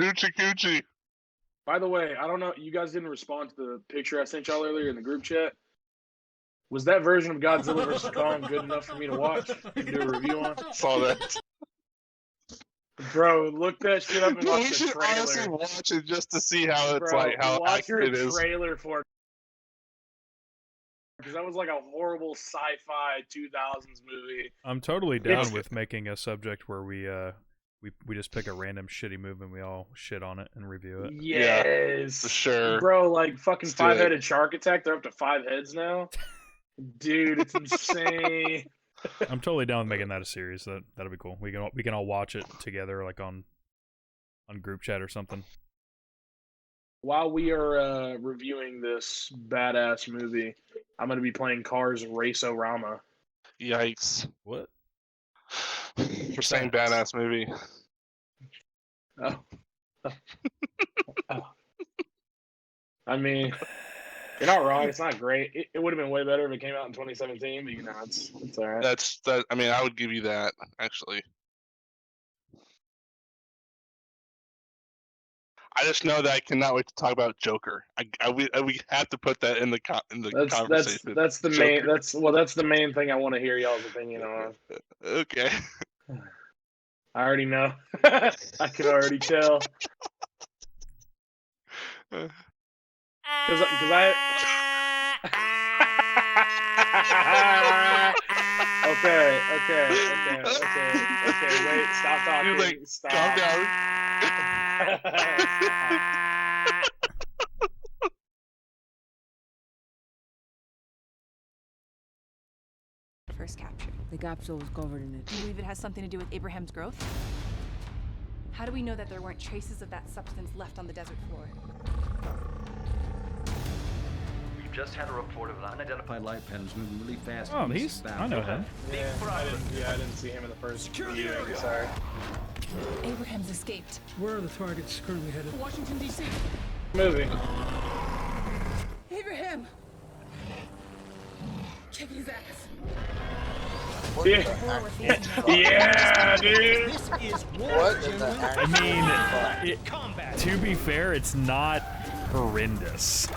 hoochie coochie. By the way, I don't know. You guys didn't respond to the picture I sent y'all earlier in the group chat. Was that version of Godzilla vs. Kong good enough for me to watch and do a review on? Saw that. Bro, look that shit up and watch We the should trailer. honestly watch it just to see how it's Bro, like, how watch your accurate it is. trailer for it. Because that was like a horrible sci-fi 2000s movie. I'm totally down with making a subject where we just pick a random shitty movie and we all shit on it and review it. Yes. For sure. Bro, like fucking Let's do it. five-headed shark attack. They're up to 5 heads now. Dude, it's insane. I'm totally down with making that a series. That'll be cool. We can all watch it together, like on group chat or something. While we are reviewing this badass movie, I'm going to be playing Cars Race-O-Rama. Yikes. What? We're saying badass movie. Oh. I mean, you're not wrong. It's not great. It would have been way better if it came out in 2017, but you know, it's all right. I mean, I would give you that, actually. I just know that I cannot wait to talk about Joker. We have to put that in the conversation. That's the main. That's the main thing I want to hear y'all's opinion on. Okay. I already know. I can already tell. Because I. Okay. Wait, stop talking. You're like, stop. Calm down. First capture. The capsule was covered in it. Do you believe it has something to do with Abraham's growth? How do we know that there weren't traces of that substance left on the desert floor? We've just had a report of an unidentified light patterns moving really fast. Oh, I know him. Yeah, I didn't see him in the first view. Sorry. Abraham's escaped. Where are the targets currently headed? Washington, D.C. Movie. Abraham! Check his ass. Yeah, dude. This is What in the heck? I mean, to be fair, it's not horrendous.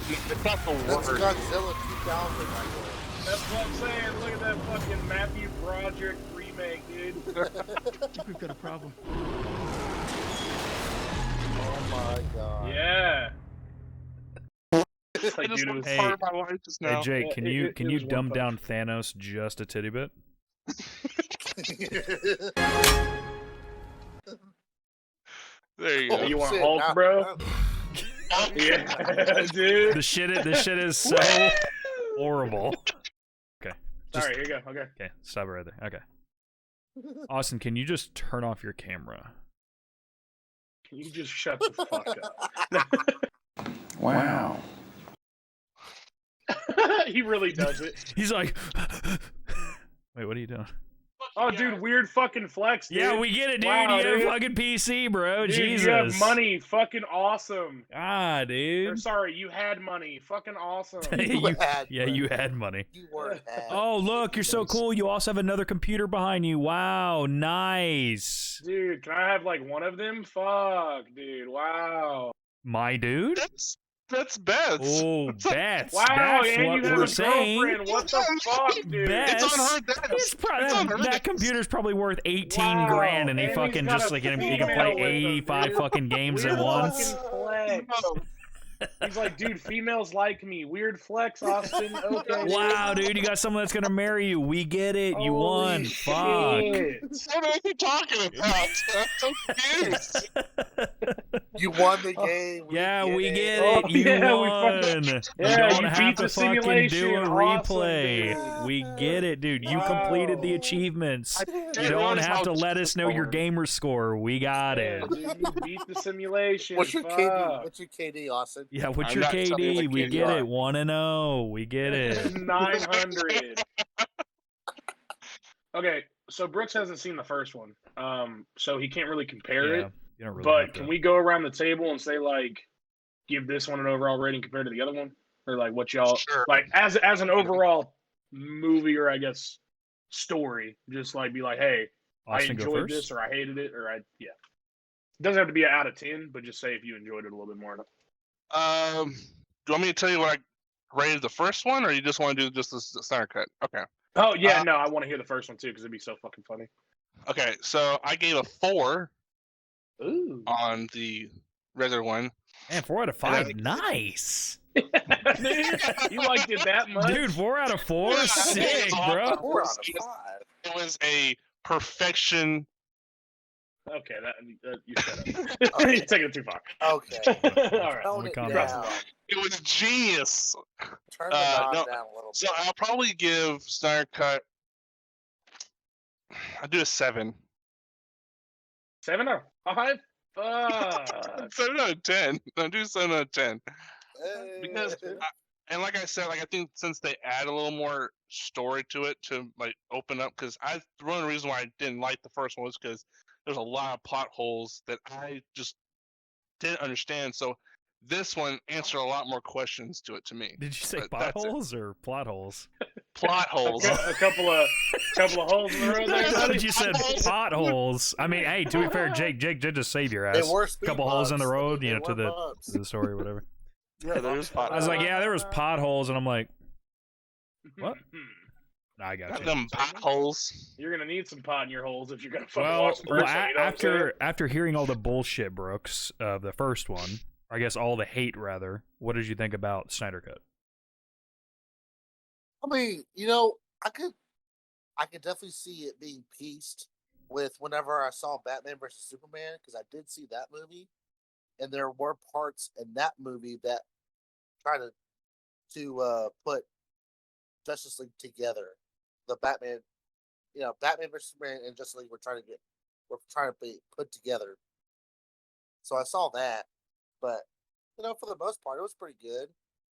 It's not the That's word. Godzilla 2000, Michael. That's what I'm saying. Look at that fucking Matthew Broderick remake, dude. I think we've got a problem. Oh my god. Yeah. It's I like, just dude, it went was, part of my life just now. Hey Jake, Yeah, can it you was one dumb punch. down Thanos just a titty bit? There you Oh, go. you want Shit, Hulk, now- bro? Yeah, dude. This shit is so horrible. Okay. Sorry, here you go. Okay. Okay, stop it right there. Okay. Austin, can you just turn off your camera? Can you just shut the fuck up? Wow. He really does it. He's like, wait, what are you doing? Oh, dude, weird fucking flex, dude. Yeah, we get it, dude. Wow, you got a dude. fucking PC, bro. Dude, Jesus. you have money. Fucking awesome. Ah, Or, dude. sorry, you had money. Fucking awesome. You had money. You weren't had. Oh, look, you're so cool. You also have another computer behind you. Wow, nice. Dude, can I have like one of them? Fuck, dude. Wow. My dude? That's Beth. Oh, Beth. Wow, That's and what you have we're a saying. girlfriend. What the fuck, dude? Beth. It's on her desk. It's probably, It's on her that desk. computer's probably worth 18 Wow, grand, and he and he's fucking got just a like he can female play with him, 85 dude. fucking games Weird at once. fucking flex. He's like, dude, females like me. Weird flex, Austin. Okay. Wow, dude, you got someone that's gonna marry you. We get it. You Holy won. Fuck. shit. What are you talking about? I'm so confused. You won the game. Yeah, we get Oh, it. You yeah, we won. fucking- You Yeah, don't you have beat to the fucking do simulation. a Awesome, replay. dude. We get it, dude. You completed the Wow. achievements. I You didn't don't realize have how to let us know your hard. gamer score. We got Yeah, it. dude, you beat the simulation. What's your Fuck. KD? What's your KD, Austin? Yeah, what's I'm your not telling you KD? what We KD get are. it. 1-0. We get it. 900. Okay, so Brooks hasn't seen the first one, so he can't really compare Yeah, it. you don't really But have to. can we go around the table and say like, give this one an overall rating compared to the other one, or like what y'all Sure. like as an overall movie, or I guess story, just like be like, hey, I Austin, go enjoyed first. this, or I hated it, or I yeah. It doesn't have to be an out of 10, but just say if you enjoyed it a little bit more. Do you want me to tell you what I rated the first one, or you just want to do just the Snyder cut? Okay. Oh yeah, no, I want to hear the first one too because it'd be so fucking funny. Okay, so I gave a 4 Ooh. on the regular one. Man, 4 out of 5. Nice. You liked it that much? Dude, 4 out of 4? Yeah, Sick, it's bro. awesome. 4 out of 5. It was a perfection. Okay, that you shut up. You're taking it too far. Okay. All right. Tone it calm down. down. It was genius. Turn the knob no, down a little So bit. I'll probably give Snyder Cut. I'll do a 7. 7 out of 5? Fuck. 7 out of 10. I'll do 7 out of 10. Because Eh. and like I said, like I think since they add a little more story to it to like open up, because one of the reasons why I didn't like the first one was because there's a lot of plot holes that I just didn't understand. So this one answered a lot more questions to it to me. Did you say But that's it. potholes or plot holes? Plot holes. a couple of holes in the road there, I buddy. thought you said potholes. I mean, hey, to be fair, Jake did just save your They ass. were speed Couple holes in the bumps. road, They you know, to were the bumps. to the story or whatever. Yeah, there's pot. I was like, yeah, there was potholes, and I'm like, what? Nah, I got Got you. them potholes. You're gonna need some pot in your holes if you're gonna fucking Well, watch the first one. You know what I'm saying? after hearing all the bullshit, Brooks, of the first one, or I guess all the hate rather, what did you think about Snyder Cut? I mean, I could definitely see it being pieced with whenever I saw Batman versus Superman, because I did see that movie, and there were parts in that movie that tried to put Justice League together. The Batman, Batman versus Superman and Justice League were trying to be put together. So I saw that, but for the most part, it was pretty good.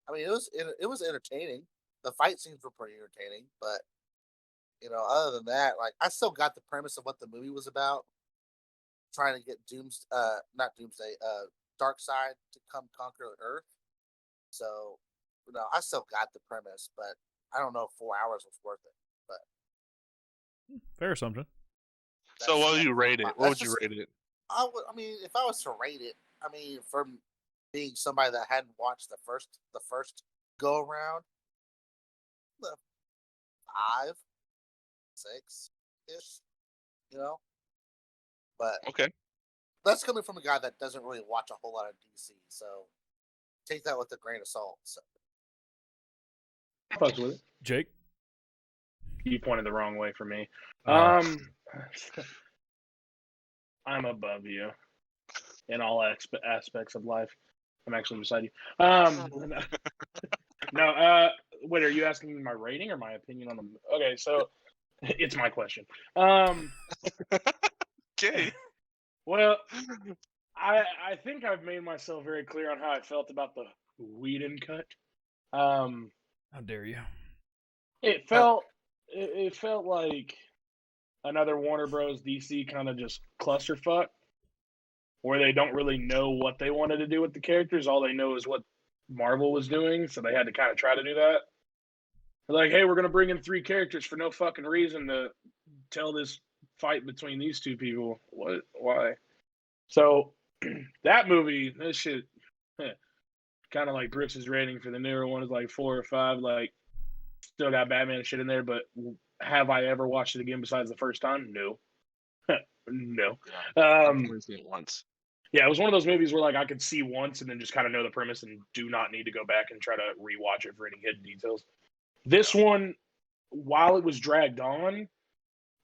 I mean, it was entertaining. The fight scenes were pretty entertaining, but other than that, like I still got the premise of what the movie was about, trying to get Darkseid to come conquer the Earth. So, I still got the premise, but I don't know if 4 hours was worth it. But Fair assumption. So what would you rate it? What would that's you rate it? I mean, if I was to rate it, I mean, from being somebody that hadn't watched the first go around, 5, 6 ish, But Okay. that's coming from a guy that doesn't really watch a whole lot of DC, so take that with a grain of salt. So. I fucked with it. Jake? You pointed the wrong way for me. Oh. I'm above you in all aspects of life. I'm actually beside you. No. Wait, are you asking me my rating or my opinion on the? Okay, so it's my question. Okay. Well, I think I've made myself very clear on how I felt about the Whedon cut. How dare you? It felt like another Warner Bros. DC kind of just clusterfuck, where they don't really know what they wanted to do with the characters. All they know is what Marvel was doing, so they had to kind of try to do that. They're like, hey, we're going to bring in 3 characters for no fucking reason to tell this fight between these 2 people. What? Why? So that movie, that shit, kind of like Brooks' rating for the newer one is like 4 or 5. Like, still got Batman shit in there, but have I ever watched it again besides the first time? No. No. I've only seen it once. Yeah, it was one of those movies where like I could see once and then just kind of know the premise and do not need to go back and try to rewatch it for any hidden details. This one, while it was dragged on,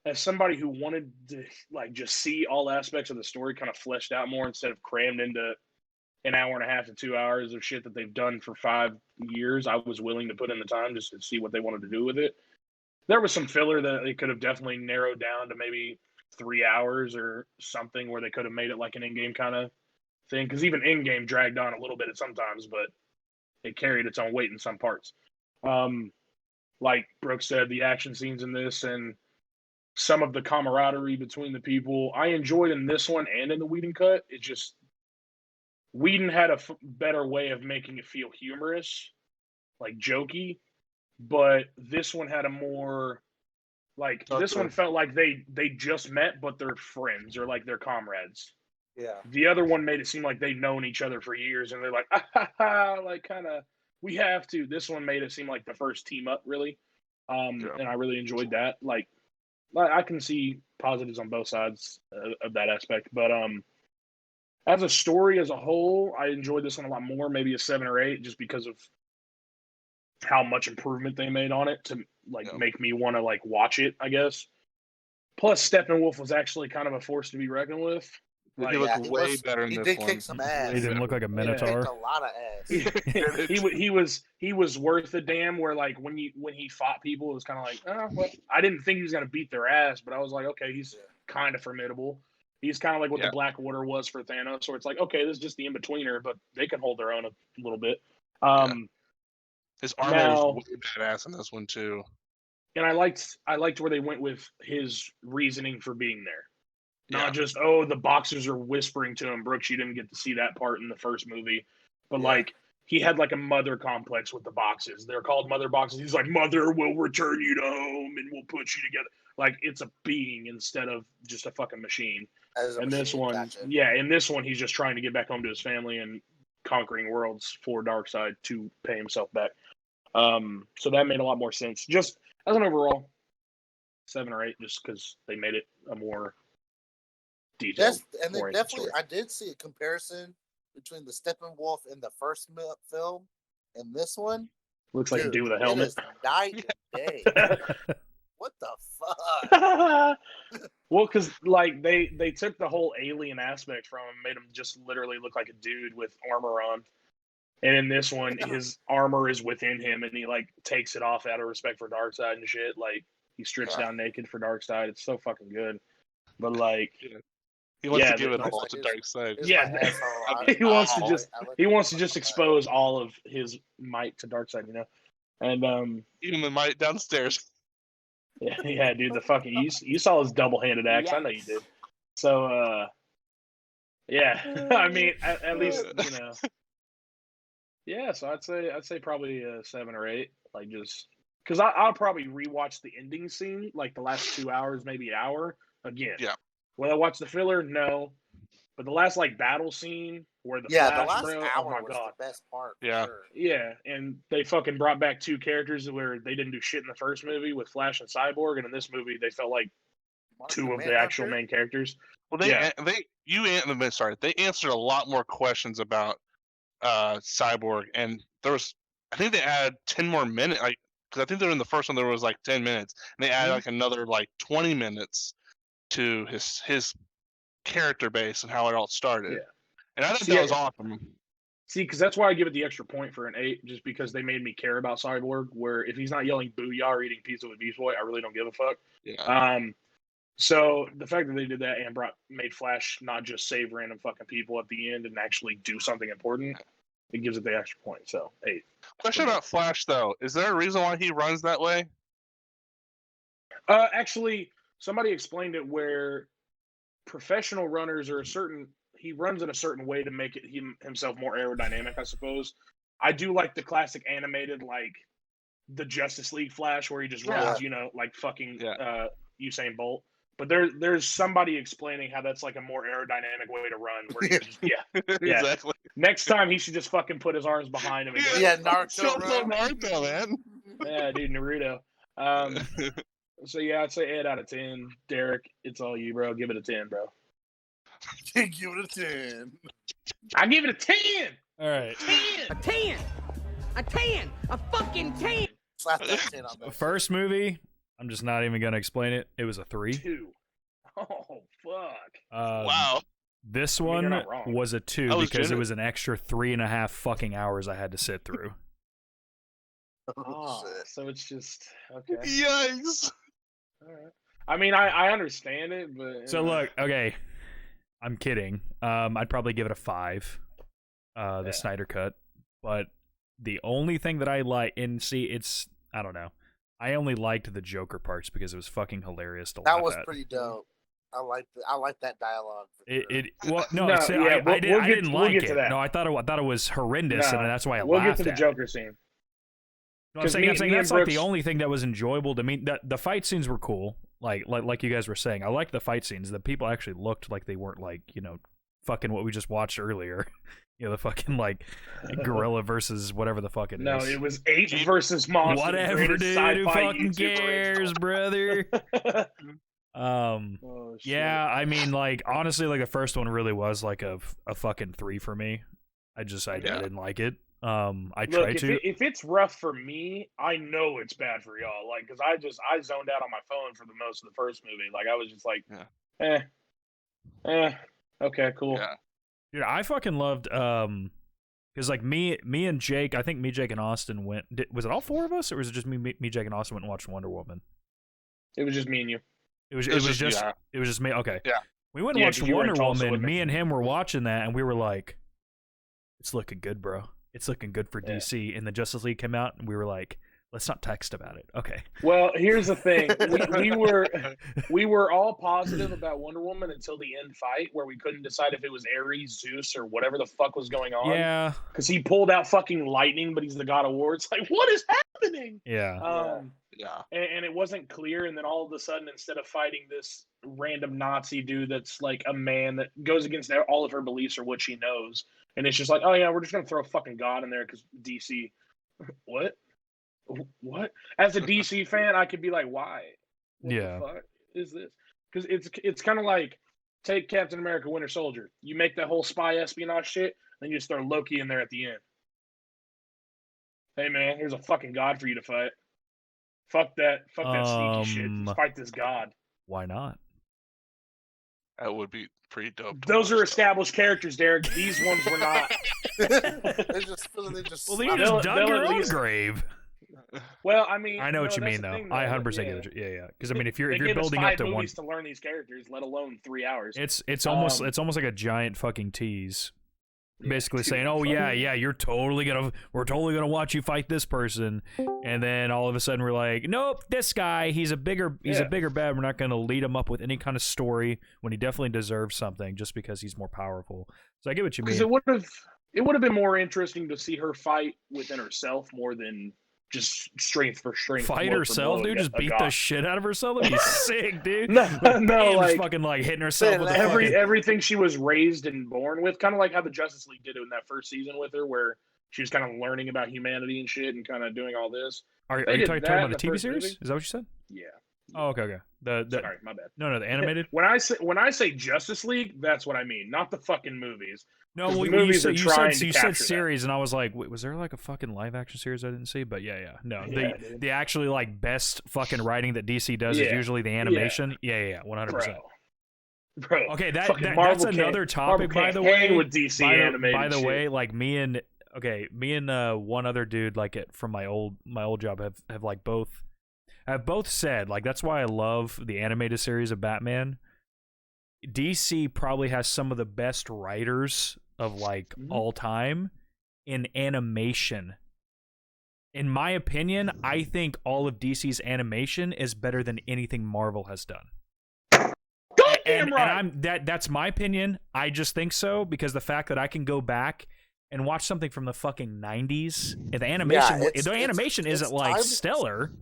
as somebody who wanted to like just see all aspects of the story kind of fleshed out more instead of crammed into an hour and a half to 2 hours of shit that they've done for 5 years, I was willing to put in the time just to see what they wanted to do with it. There was some filler that they could have definitely narrowed down to maybe 3 hours or something where they could have made it like an in-game kind of thing. Because even in-game dragged on a little bit at sometimes, but it carried its own weight in some parts. Like Brooks said, the action scenes in this and some of the camaraderie between the people, I enjoyed in this one and in the Whedon cut. It's just Whedon had a better way of making it feel humorous, like jokey, but this one had a more like this one felt like they just met, but they're friends or like they're comrades. Yeah. The other one made it seem like they've known each other for years, and they're like, ah, ha, ha, like kind of, we have to. This one made it seem like the first team up, really, and I really enjoyed that. Like, I can see positives on both sides of that aspect, but as a story as a whole, I enjoyed this one a lot more, maybe a 7 or 8, just because of how much improvement they made on it to make me want to watch it, I guess. Plus, Steppenwolf was actually kind of a force to be reckoned with. He looked way better in he this did one. kick some ass. He didn't look like a He minotaur. kicked a lot of ass. he was worth a damn. Where when he fought people, it was kind of like, oh, well, I didn't think he was gonna beat their ass, but I was like, okay, he's kind of formidable. He's kind of like what the Blackwater was for Thanos, where it's like, okay, this is just the in-betweener, but they can hold their own a little bit. His armor was way badass in this one too. And I liked where they went with his reasoning for being there. Not just, oh, the boxers are whispering to him. Brooks, you didn't get to see that part in the first movie. But he had a mother complex with the boxes. They're called mother boxes. He's like, mother will return you to home and we'll put you together. Like, it's a being instead of just a fucking machine. And this one, in this one, he's just trying to get back home to his family and conquering worlds for Darkseid to pay himself back. So that made a lot more sense. Just as an overall 7 or 8, just because they made it a more detailed. And then definitely, story. I did see a comparison between the Steppenwolf in the first film and this one. Looks like a dude with a helmet. It is night and day. What the fuck? Well, because they took the whole alien aspect from him, made him just literally look like a dude with armor on. And in this one, his armor is within him, and he takes it off out of respect for Darkseid and shit. Like, he strips down naked for Darkseid. It's so fucking good. But he wants to give it all to Darkseid. Yeah, he wants to just expose all of his might to Darkseid, and even the might downstairs. Yeah, dude, the fucking you saw his double-handed axe. I know you did. So, yeah, I mean, at least yeah. So I'd say probably a 7 or 8. Just because I'll probably rewatch the ending scene, the last 2 hours, maybe an hour again. Yeah. Will I watch the filler? No. But the last battle scene where the Flash, the last hour oh my was god, the best part. Yeah. Sure. Yeah, and they fucking brought back 2 characters where they didn't do shit in the first movie with Flash and Cyborg, and in this movie they felt like Martian 2 of the Manhunter? actual main characters. Well, they answered a lot more questions about Cyborg, and I think they added 10 more minutes, because I think in the first one there was 10 minutes, and they added another 20 minutes to his character base and how it all started. Yeah. And I think that was awesome. See, because that's why I give it the extra point for an 8, just because they made me care about Cyborg, where if he's not yelling booyah or eating pizza with Beast Boy, I really don't give a fuck. Yeah. So the fact that they did that and made Flash not just save random fucking people at the end and actually do something important, it gives it the extra point. So 8. Question about Flash though: is there a reason why he runs that way? Actually, somebody explained it where professional runners are he runs in a certain way to make it himself more aerodynamic, I suppose. I do like the classic animated, the Justice League Flash, where he just runs, fucking Usain Bolt. But there's somebody explaining how that's a more aerodynamic way to run. Where he just, Exactly. Next time he should just fucking put his arms behind him. And Naruto, man. Yeah, dude, Naruto. So yeah, I'd say 8 out of 10. Derek, it's all you, bro. Give it a 10, bro. Give it a 10. I give it a 10. All right. 10! A 10! A 10! A fucking 10! Slap that 10 on that. First movie, I'm just not even gonna explain it. It was a 3. 2. Oh fuck. Wow. This I mean, one you're not wrong. was a 2 That was because it generous. was an extra 3.5 fucking hours I had to sit through. Oh, shit. So it's just okay. Yikes. All right. I mean, I understand it, but So look, okay, I'm kidding. I'd probably give it a 5, the Snyder Cut. But the only thing that I like, and see, I don't know. I only liked the Joker parts because it was fucking hilarious to laugh That was at. pretty dope. I like that dialogue. Well, no, No, see, yeah, I we'll didn't we'll like get it. to that. No, I thought it was horrendous, No, and that's why I we'll laughed get to the at Joker scene. No, I'm saying me that's and like Brooks- the only thing that was enjoyable to me. The fight scenes were cool, like you guys were saying. I liked the fight scenes. The people actually looked like they weren't fucking what we just watched earlier. You know, the fucking like gorilla versus whatever the fuck it is. No, it was Ape versus Monster. Whatever, the greatest dude. Who sci-fi fucking YouTuber cares, brother? Oh, shit. Yeah, I mean, like honestly, like the first one really was like a fucking 3 for me. I didn't like it. I tried to. If it's rough for me, I know it's bad for y'all. Like, because I zoned out on my phone for the most of the first movie. Like, I was just like, okay, cool. Yeah. Dude, I fucking loved because like me and Jake, I think me, Jake, and Austin went. Was it all 4 of us, or was it just me, Jake, and Austin went and watched Wonder Woman? It was just me and you. It was just me. Okay. Yeah. We went and watched 'cause you were in Wonder Tulsa Woman. with me. Me and him were watching that, and we were like, "It's looking good, bro. It's looking good for DC." And the Justice League came out, and we were like, "Let's not text about it." Okay. Well, here's the thing: we were all positive about Wonder Woman until the end fight, where we couldn't decide if it was Ares, Zeus, or whatever the fuck was going on. Yeah. Because he pulled out fucking lightning, but he's the god of war. It's like, what is happening? Yeah. Yeah. And it wasn't clear, and then all of a sudden, instead of fighting this random Nazi dude that's like a man that goes against all of her beliefs or what she knows, and it's just like, oh yeah, we're just gonna throw a fucking god in there because DC. What? As a DC fan, I could be like, why? What the fuck is this? Because it's kind of like take Captain America: Winter Soldier. You make that whole spy espionage shit, then you just throw Loki in there at the end. Hey man, here's a fucking god for you to fight. Fuck that sneaky shit. Just fight this god. Why not? That would be pretty dope. Those are established characters, Derek. These ones were not. They just Well, they slap just They'll- dug they'll their at own least- grave. Well, I mean, I know what you that's mean, the though. thing, I though. 100% Yeah. get what you. Yeah. Because I mean, if you're They gave us building 5 up to one, movies to learn these characters, let alone 3 hours. it's almost like a giant fucking tease. Basically dude, saying, "Oh yeah, fucking- we're totally gonna watch you fight this person," and then all of a sudden we're like, "Nope, this guy, he's a bigger bad. We're not gonna lead him up with any kind of story when he definitely deserves something just because he's more powerful." So I get what you mean. Because it would have been more interesting to see her fight within herself more than just strength for strength. Fight blow for herself, blow dude. Just a beat god. the shit out of herself. That'd be sick, dude. No, Bam, just like fucking like hitting herself with a every fucking... everything she was raised and born with, kind of like how the Justice League did it in that first season with her, where she was kind of learning about humanity and shit, and kind of doing all this. Are They you did talking that about in the the TV first series? movie. Is that what you said? Yeah. Oh, okay. Sorry, my bad. No, the animated. When I say Justice League, that's what I mean, not the fucking movies. No, 'Cause the you movies said are trying to you said capture that. series, and I was like, wait, was there like a fucking live action series I didn't see? But yeah, no, Yeah, dude. the actually like best fucking writing that DC does is Yeah. usually the animation. Yeah, 100%. Bro. Okay, Fucking that's Marvel another can't- topic, Marvel by the can't hang way. with DC by animated the shit. way, like me and one other dude, like from my old job, have both said, like, that's why I love the animated series of Batman. DC probably has some of the best writers of like all time in animation. In my opinion, I think all of DC's animation is better than anything Marvel has done. Goddamn right. And that's my opinion. I just think so because the fact that I can go back and watch something from the fucking 90s, and the animation isn't like stellar,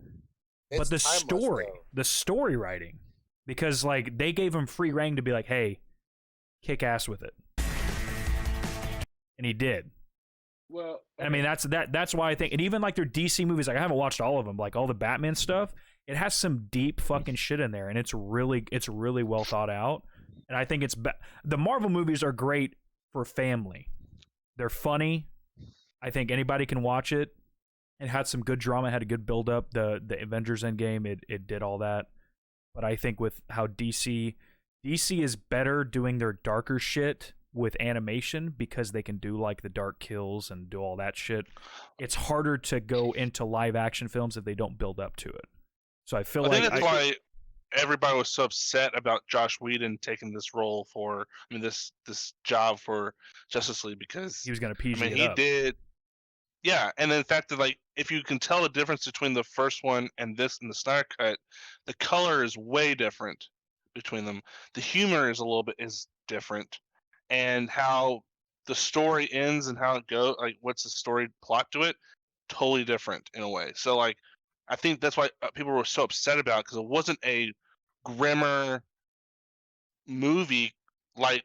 but the story writing, because like they gave him free reign to be like, hey, kick ass with it, and he did. Well, I mean, that's why I think, and even like their DC movies, like I haven't watched all of them, like all the Batman stuff, it has some deep fucking shit in there, and it's really well thought out. And I think the Marvel movies are great for family. They're funny. I think anybody can watch it. It had some good drama, had a good build up. The Avengers Endgame, it did all that. But I think with how DC is better doing their darker shit with animation because they can do like the dark kills and do all that shit. It's harder to go into live action films if they don't build up to it. So I feel I like think that's why everybody was so upset about Josh Whedon taking this role this job for Justice League, because he was going to PG it he up. did. Yeah, and then the fact that like if you can tell the difference between the first one and this and the Snyder Cut, the color is way different between them. The humor is different, and how the story ends and how it goes, like what's the story plot to it, totally different in a way. So like I think that's why people were so upset about it, because it wasn't a grimmer movie like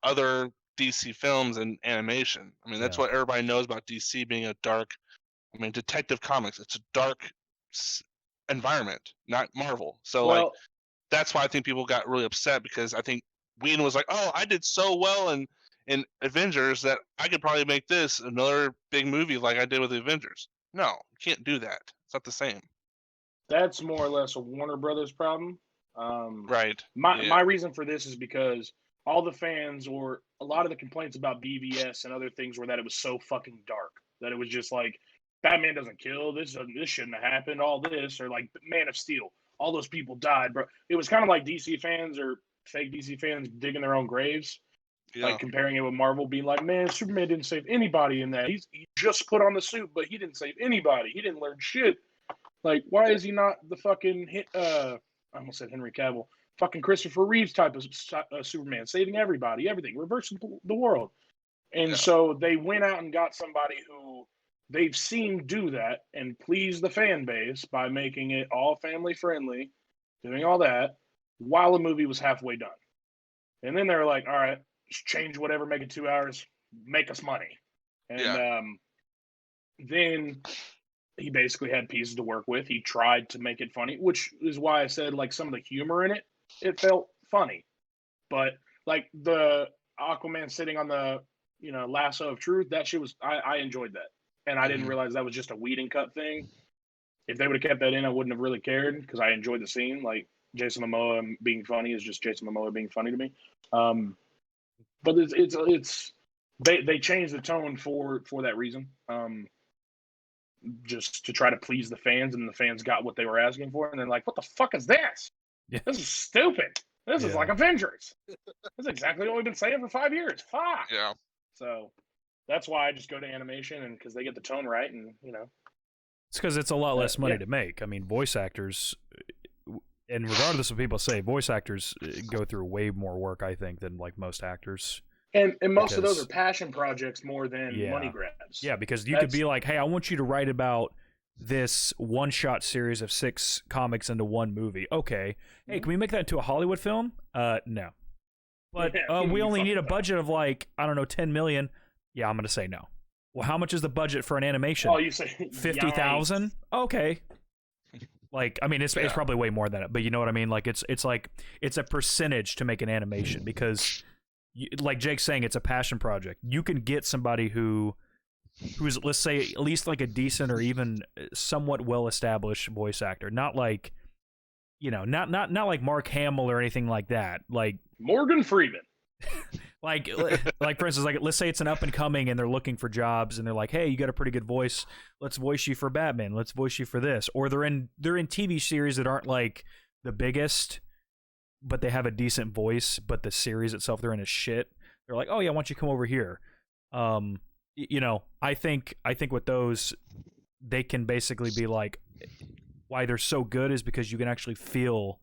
other DC films and animation. I mean, that's Yeah. what everybody knows about DC being a dark. I mean, Detective Comics. It's a dark environment, not Marvel. So like Well, that's why I think people got really upset because I think Whedon was like, "Oh, I did so well in Avengers that I could probably make this another big movie like I did with the Avengers." No, you can't do that. It's not the same. that's more or less a Warner Brothers problem. Right. My reason for this is because all the fans or a lot of the complaints about BVS and other things were that it was so fucking dark that it was just like Batman doesn't kill, this shouldn't have happened, all this, or like Man of Steel, all those people died, bro. It was kind of like DC fans or fake DC fans digging their own graves, Yeah. like comparing it with Marvel, being like, man, Superman didn't save anybody in that. He just put on the suit, but he didn't save anybody. He didn't learn shit. Like, why is he not the fucking I almost said Henry Cavill, fucking Christopher Reeves type of Superman, saving everybody, everything, reversing the world. And so they went out and got somebody who they've seen do that and please the fan base by making it all family friendly, doing all that while the movie was halfway done. And then they're like, all right, just change whatever, make it 2 hours, make us money. And then he basically had pieces to work with. He tried to make it funny, which is why I said like some of the humor in it, it felt funny. But like the Aquaman sitting on the lasso of truth, that shit was I enjoyed that, and I didn't realize that was just a Whedon cut thing. If they would have kept that in, I wouldn't have really cared because I enjoyed the scene. Like Jason Momoa being funny is just Jason Momoa being funny to me. But it's they changed the tone for that reason. Just to try to please the fans, and the fans got what they were asking for, and they're like, "What the fuck is this? Yeah. This is stupid. This is like Avengers. That's exactly what we've been saying for 5 years. Fuck." Yeah. So that's why I just go to animation, and because they get the tone right, and It's because it's a lot less money to make. I mean, voice actors, and regardless of what people say, voice actors go through way more work, I think, than like most actors. And most of those are passion projects more than money grabs. Yeah, because you could be like, hey, I want you to write about this one-shot series of 6 comics into one movie. Okay. Hey, can we make that into a Hollywood film? No. But we only need a budget of like, I don't know, 10 million. Yeah, I'm going to say no. Well, how much is the budget for an animation? Oh, you say 50,000? Okay. Like, I mean, it's probably way more than it, but you know what I mean? Like, it's a percentage to make an animation because, like Jake's saying, it's a passion project. You can get somebody who's, let's say, at least like a decent or even somewhat well-established voice actor. Not like, not like Mark Hamill or anything like that. Like Morgan Freeman. like for instance, like let's say it's an up and coming and they're looking for jobs and they're like, hey, you got a pretty good voice. Let's voice you for Batman. Let's voice you for this. Or they're in TV series that aren't like the biggest, but they have a decent voice, but the series itself they're in is shit. They're like, oh yeah, why don't you come over here? I think with those, they can basically be like, why they're so good is because you can actually feel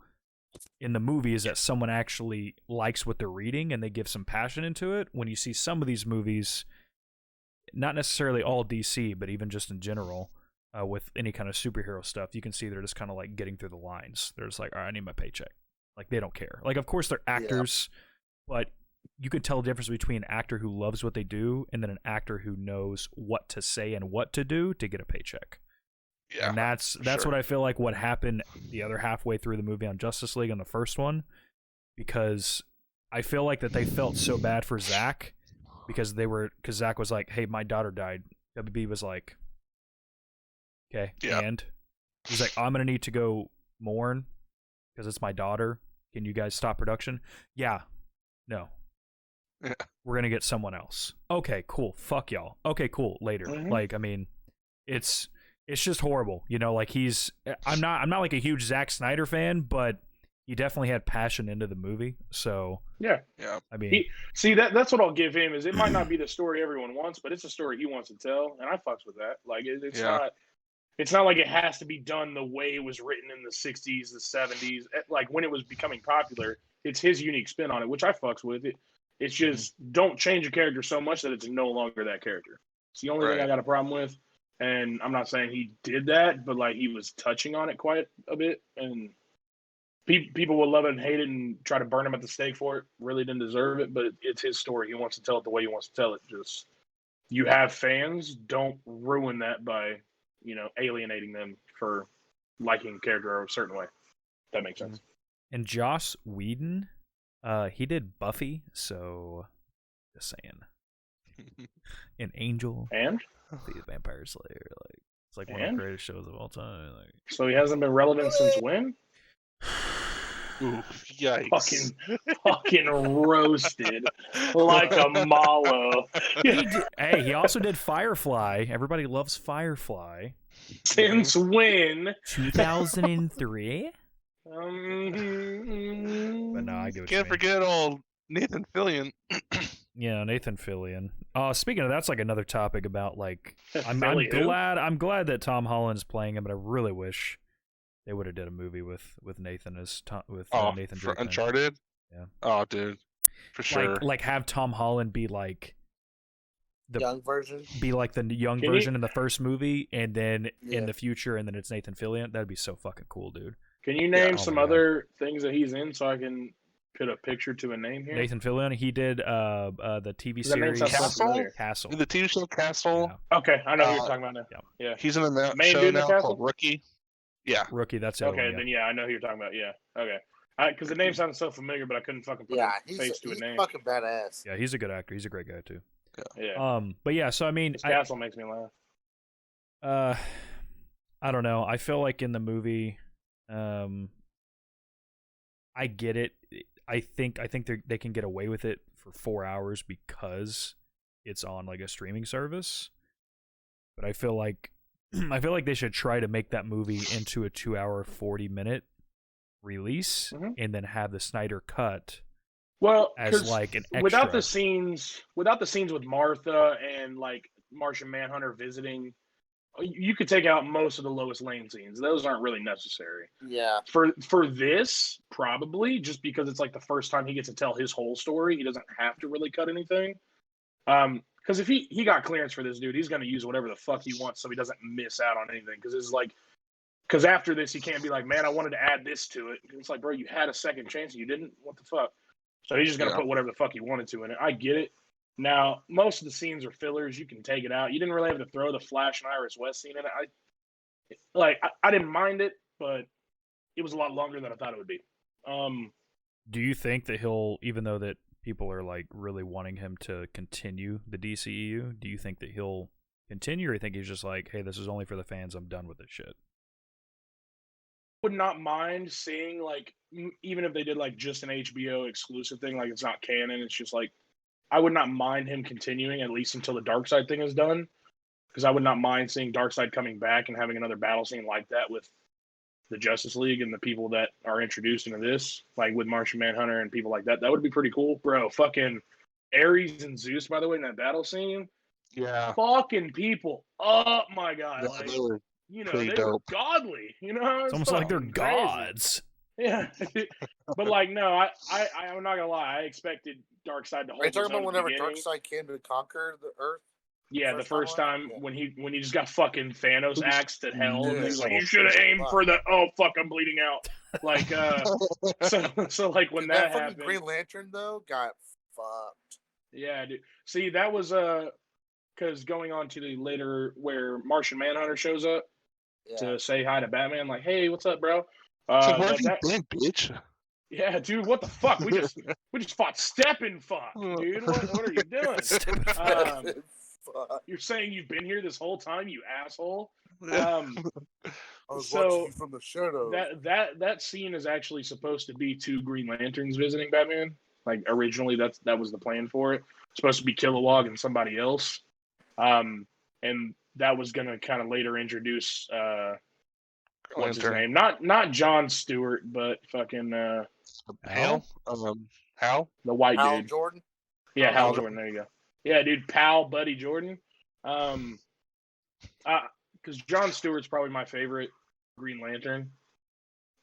in the movies that someone actually likes what they're reading and they give some passion into it. When you see some of these movies, not necessarily all DC, but even just in general, with any kind of superhero stuff, you can see they're just kind of like getting through the lines. They're just like, all right, I need my paycheck. Like, they don't care. Like, of course they're actors, but you can tell the difference between an actor who loves what they do and then an actor who knows what to say and what to do to get a paycheck. Yeah, and that's what I feel like what happened the other halfway through the movie on Justice League on the first one, because I feel like that they felt so bad for Zack because Zack was like, hey, my daughter died. WB was like, okay, and he's like, I'm gonna need to go mourn because it's my daughter. Can you guys stop production? Yeah. No. Yeah. We're gonna get someone else. Okay, cool. Fuck y'all. Okay, cool. Later. Mm-hmm. Like, I mean, it's just horrible. Like I'm not like a huge Zack Snyder fan, but he definitely had passion into the movie. So yeah. I mean, that's what I'll give him is it might not be the story everyone wants, but it's a story he wants to tell, and I fucks with that. Like it's not like it has to be done the way it was written in the 60s, the 70s, like when it was becoming popular. It's his unique spin on it, which I fucks with. It's just don't change a character so much that it's no longer that character. It's the only thing I got a problem with. And I'm not saying he did that, but like he was touching on it quite a bit, and People will love it and hate it and try to burn him at the stake for it. Really didn't deserve it, but it's his story. He wants to tell it the way he wants to tell it. Just you have fans, don't ruin that by alienating them for liking a character a certain way. That makes sense. And Joss Whedon, he did Buffy, so just saying. An Angel. And the Vampire Slayer, like it's like one of the greatest shows of all time. Like, so he hasn't been relevant since when? Ooh, yikes! Fucking roasted like a mallow. Hey, he also did Firefly. Everybody loves Firefly. Since when? 2003. But no, I get what you Can't forget old Nathan Fillion. Yeah, Nathan Fillion. Speaking of, that's like another topic about like I'm glad that Tom Holland's playing him, but I really wish they would have did a movie with Nathan as Nathan for Drake. Uncharted. Yeah. Oh, dude, for sure. Like have Tom Holland be like the young version, be like the young version in the first movie, and then in the future, and then it's Nathan Fillion. That'd be so fucking cool, dude. Can you name some other things that he's in so I can put a picture to a name here? Nathan Fillion. He did the TV series Castle. The TV show Castle. Yeah. Okay, I know what you're talking about now. Yeah. He's in a main show dude now in called Rookie. Yeah, Rookie. That's it. Okay, then I know who you're talking about. Yeah, okay. Because the name sounded so familiar, but I couldn't fucking put a face to a name. He's fucking badass. Yeah, he's a good actor. He's a great guy too. Yeah. But yeah, so I mean, Castle makes me laugh. I don't know. I feel like in the movie, I get it. I think they can get away with it for 4 hours because it's on like a streaming service. But I feel like they should try to make that movie into a 2-hour 40-minute release and then have the Snyder cut. Well, as like an extra. without the scenes with Martha and like Martian Manhunter visiting, you could take out most of the Lois Lane scenes. Those aren't really necessary. Yeah. For this, probably just because it's like the first time he gets to tell his whole story, he doesn't have to really cut anything. Because if he got clearance for this dude, he's going to use whatever the fuck he wants, so he doesn't miss out on anything. Because after this, he can't be like, man, I wanted to add this to it. It's like, bro, you had a second chance and you didn't. What the fuck? So he's just going to put whatever the fuck he wanted to in it. I get it. Now, most of the scenes are fillers. You can take it out. You didn't really have to throw the Flash and Iris West scene in it. I didn't mind it, but it was a lot longer than I thought it would be. Do you think that he'll, even though that people are like really wanting him to continue the DCEU, do you think that he'll continue, or do you think he's just like, hey, this is only for the fans, I'm done with this shit? Would not mind seeing, like, even if they did like just an HBO exclusive thing, like it's not canon, it's just like, I would not mind him continuing at least until the Darkseid thing is done, because I would not mind seeing Darkseid coming back and having another battle scene like that with the Justice League and the people that are introduced into this, like with Martian Manhunter and people like that. That would be pretty cool, bro. Fucking Ares and Zeus, by the way, in that battle scene. Yeah. Fucking people. Oh my god. Yeah, like, they were they were godly. It's almost like they're gods. Yeah. But like, no, I'm not gonna lie. I expected Darkseid to hold. Are you talking about whenever Darkseid came to conquer the Earth? Yeah, the first time when he just got fucking Thanos axed to hell, and he's like, "You should have aimed for the." Oh fuck, I'm bleeding out. Like, so like when that happened, Green Lantern though got fucked. Yeah, dude. See, that was because going on to the later where Martian Manhunter shows up to say hi to Batman, like, "Hey, what's up, bro?" Where have you been, bitch? Yeah, dude, what the fuck? We just fought Steppenfuck, dude. What are you doing? You're saying you've been here this whole time, you asshole. I was watching you from the shadows. That scene is actually supposed to be 2 Green Lanterns visiting Batman. Like originally, that was the plan for it. It's supposed to be Kilowog and somebody else, and that was gonna kind of later introduce what's his name? Not John Stewart, but fucking Hal. Hal, the white Hal dude. Jordan. Yeah, Hal Jordan. There you go. Yeah, dude, pal, buddy Jordan. Because John Stewart's probably my favorite Green Lantern.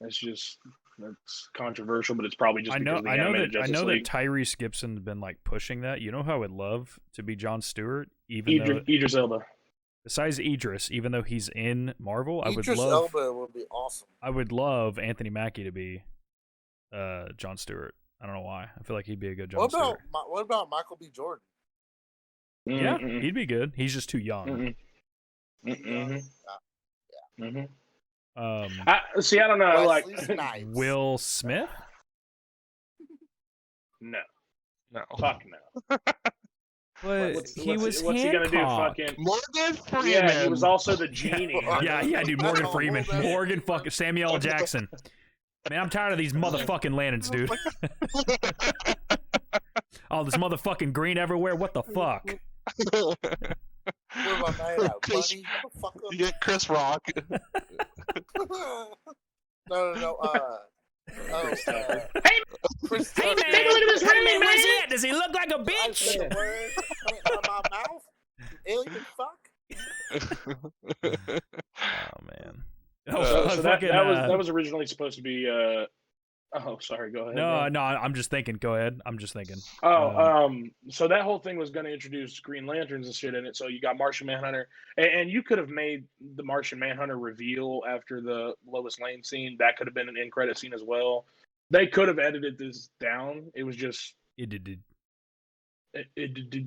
That's controversial, but it's probably just because of the animated Justice League. that Tyrese Gibson's been like pushing that. You know who I would love to be John Stewart, Idris Elba. Besides Idris, even though he's in Marvel, Idris Elba would be awesome. I would love Anthony Mackie to be Jon Stewart. I don't know why. I feel like he'd be a good Jon What about Stewart. what about Michael B. Jordan? Yeah, he'd be good. He's just too young. See, I don't know. Wesley Like Snipes. Will Smith? no, No. fuck no. But What's he was he gonna do? Hancock. Fucking Morgan Freeman. yeah, he was also the genie. Yeah, dude. Morgan No, Freeman. hold that. Morgan fucking Samuel L. Jackson. Man, I'm tired of these motherfucking Lannons, dude. Oh, this motherfucking green everywhere. What the fuck? What about Night Out? Chris- Bunny? Shut the fuck up. You get Chris Rock. No. Hey, Chris Hey man, Tucker. Take a look at this hey, ring, man, where's he man. at? Does he look like a I bitch? said the word out of my mouth. Alien fuck. Oh man. so that fucking, was originally supposed to be. Oh, sorry. Go ahead. No, man. no. I'm just thinking. Go ahead. I'm just thinking. So that whole thing was going to introduce Green Lanterns and shit in it. So you got Martian Manhunter, and you could have made the Martian Manhunter reveal after the Lois Lane scene. That could have been an end credit scene as well. They could have edited this down. It was just. It did. I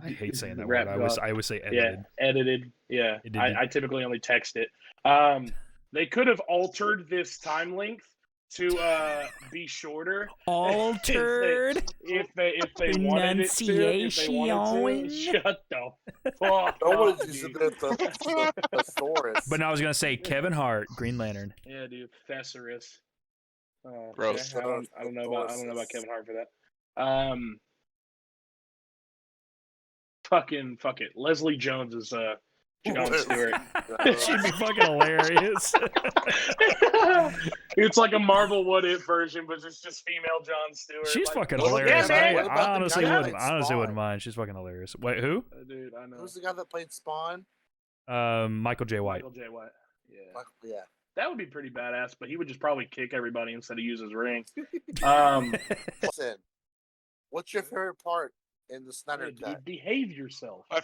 I hate saying that word. I always say edited. Yeah, edited. Yeah, It did. I typically only text it. They could have altered this time length to be shorter. Altered if they wanted it to. If they wanted to. Shut the fuck Nobody's up, using dude. the thesaurus. But no, I was gonna say Kevin Hart, Green Lantern. Yeah, dude, thesaurus. Gross. I don't know about Kevin Hart for that. Fuck it. Leslie Jones is Jon Stewart. She'd be fucking hilarious. It's like a Marvel What If version, but it's just female Jon Stewart. She's like, fucking What about- hilarious. yeah, man. What about I the honestly guy that wouldn't. played I honestly wouldn't Spawn? mind. She's fucking hilarious. Wait, who? Dude, I know. Who's the guy that played Spawn? Michael J. White. Michael J. White. Yeah. Yeah. That would be pretty badass, but he would just probably kick everybody instead of use his ring. Listen, what's your favorite part in the Snyder Hey, dude, Cut? behave yourself. My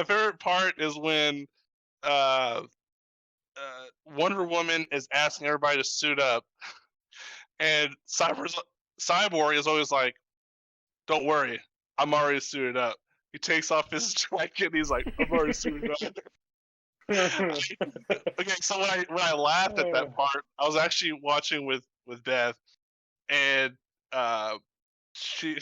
favorite part is when Wonder Woman is asking everybody to suit up, and Cyborg is always like, "Don't worry, I'm already suited up." He takes off his jacket and he's like, "I'm already suited up." Okay, so when I laughed at that part, I was actually watching with Beth, and she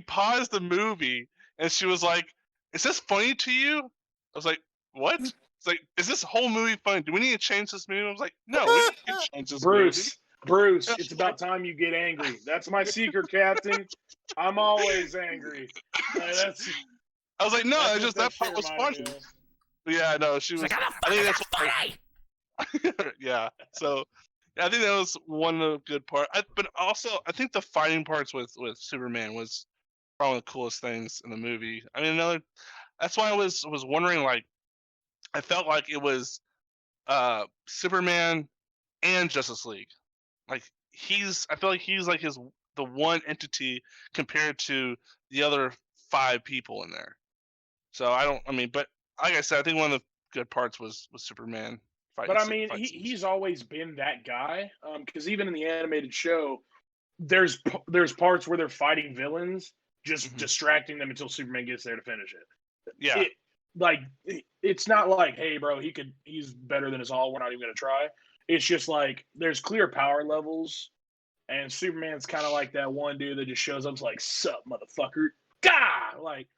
paused the movie and she was like, "Is this funny to you?" I was like, "What?" It's like, "Is this whole movie funny? Do we need to change this movie?" I was like, "No, we can change this movie." Bruce, it's about time you get angry. That's my secret, Captain. I'm always angry. That's, I was like, "No, that's it's just what that part was reminded funny." me of. Yeah, no, she was. Like, I think that's funny. Yeah, so I think that was one of the good parts. But also, I think the fighting parts with Superman was probably the coolest things in the movie. I mean, that's why I was wondering. Like, I felt like it was Superman and Justice League. Like I feel like he's like the one entity compared to the other 5 people in there. So but like I said, I think one of the good parts was Superman fighting. But I mean, he's always been that guy. Because even in the animated show, there's parts where they're fighting villains, just distracting them until Superman gets there to finish it. Yeah. It's not like, hey, bro, he's better than us all. We're not even gonna try. It's just like there's clear power levels, and Superman's kind of like that one dude that just shows up, like, "Sup, motherfucker, gah!" Like,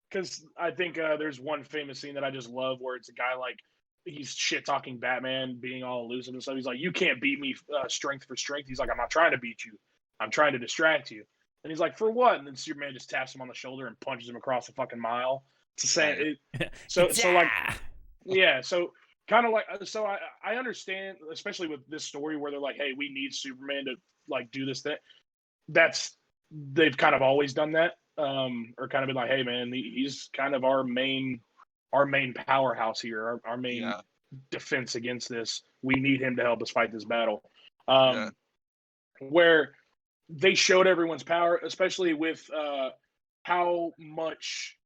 because I think there's one famous scene that I just love where it's a guy like he's shit talking Batman, being all elusive and stuff. He's like, "You can't beat me, strength for strength." He's like, "I'm not trying to beat you. I'm trying to distract you." And he's like, "For what?" And then Superman just taps him on the shoulder and punches him across the fucking mile. It's the same. So like, yeah. So kind of like, so I understand, especially with this story where they're like, "Hey, we need Superman to like do this thing." They've kind of always done that, or kind of been like, "Hey, man, he's kind of our main powerhouse here, our main defense against this. We need him to help us fight this battle." Where they showed everyone's power, especially with how much,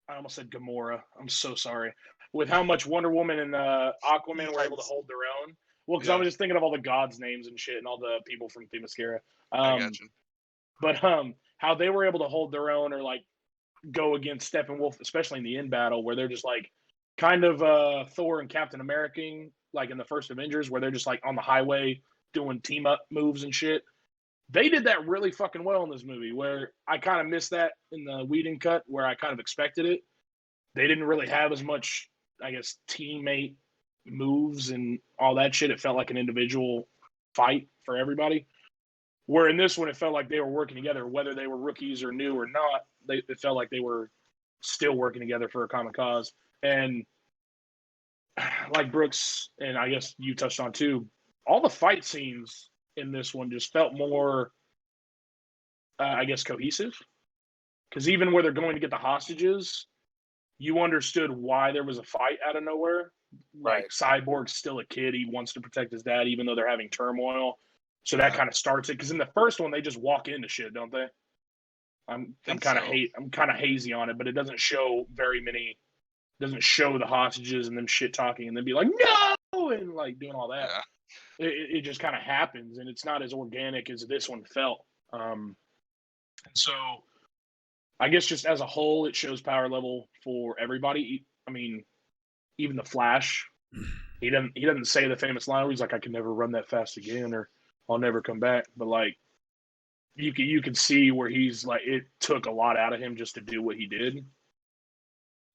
I almost said Gamora. I'm so sorry. With how much Wonder Woman and Aquaman were able to hold their own. Well, because I was just thinking of all the gods' names and shit, and all the people from Themyscira. I got you. But how they were able to hold their own, or like go against Steppenwolf, especially in the end battle, where they're just like kind of Thor and Captain America, like in the first Avengers, where they're just like on the highway doing team up moves and shit. They did that really fucking well in this movie, where I kind of missed that in the Whedon cut, where I kind of expected it. They didn't really have as much, I guess, teammate moves and all that shit. It felt like an individual fight for everybody. Where in this one, it felt like they were working together, whether they were rookies or new or not. It felt like they were still working together for a common cause. And like Brooks, and I guess you touched on too, all the fight scenes in this one just felt more, I guess, cohesive. Because even where they're going to get the hostages, you understood why there was a fight out of nowhere. Right. Like Cyborg's still a kid; he wants to protect his dad, even though they're having turmoil. So that kind of starts it. Because in the first one, they just walk into shit, don't they? I'm kind of hazy on it, but it doesn't show very many. Doesn't show the hostages and them shit talking and then be like no and like doing all that. Yeah. It just kind of happens, and it's not as organic as this one felt. So I guess just as a whole, it shows power level for everybody. I mean, even the Flash, he doesn't say the famous line where he's like, "I can never run that fast again," or "I'll never come back." But like, you can see where he's like, it took a lot out of him just to do what he did.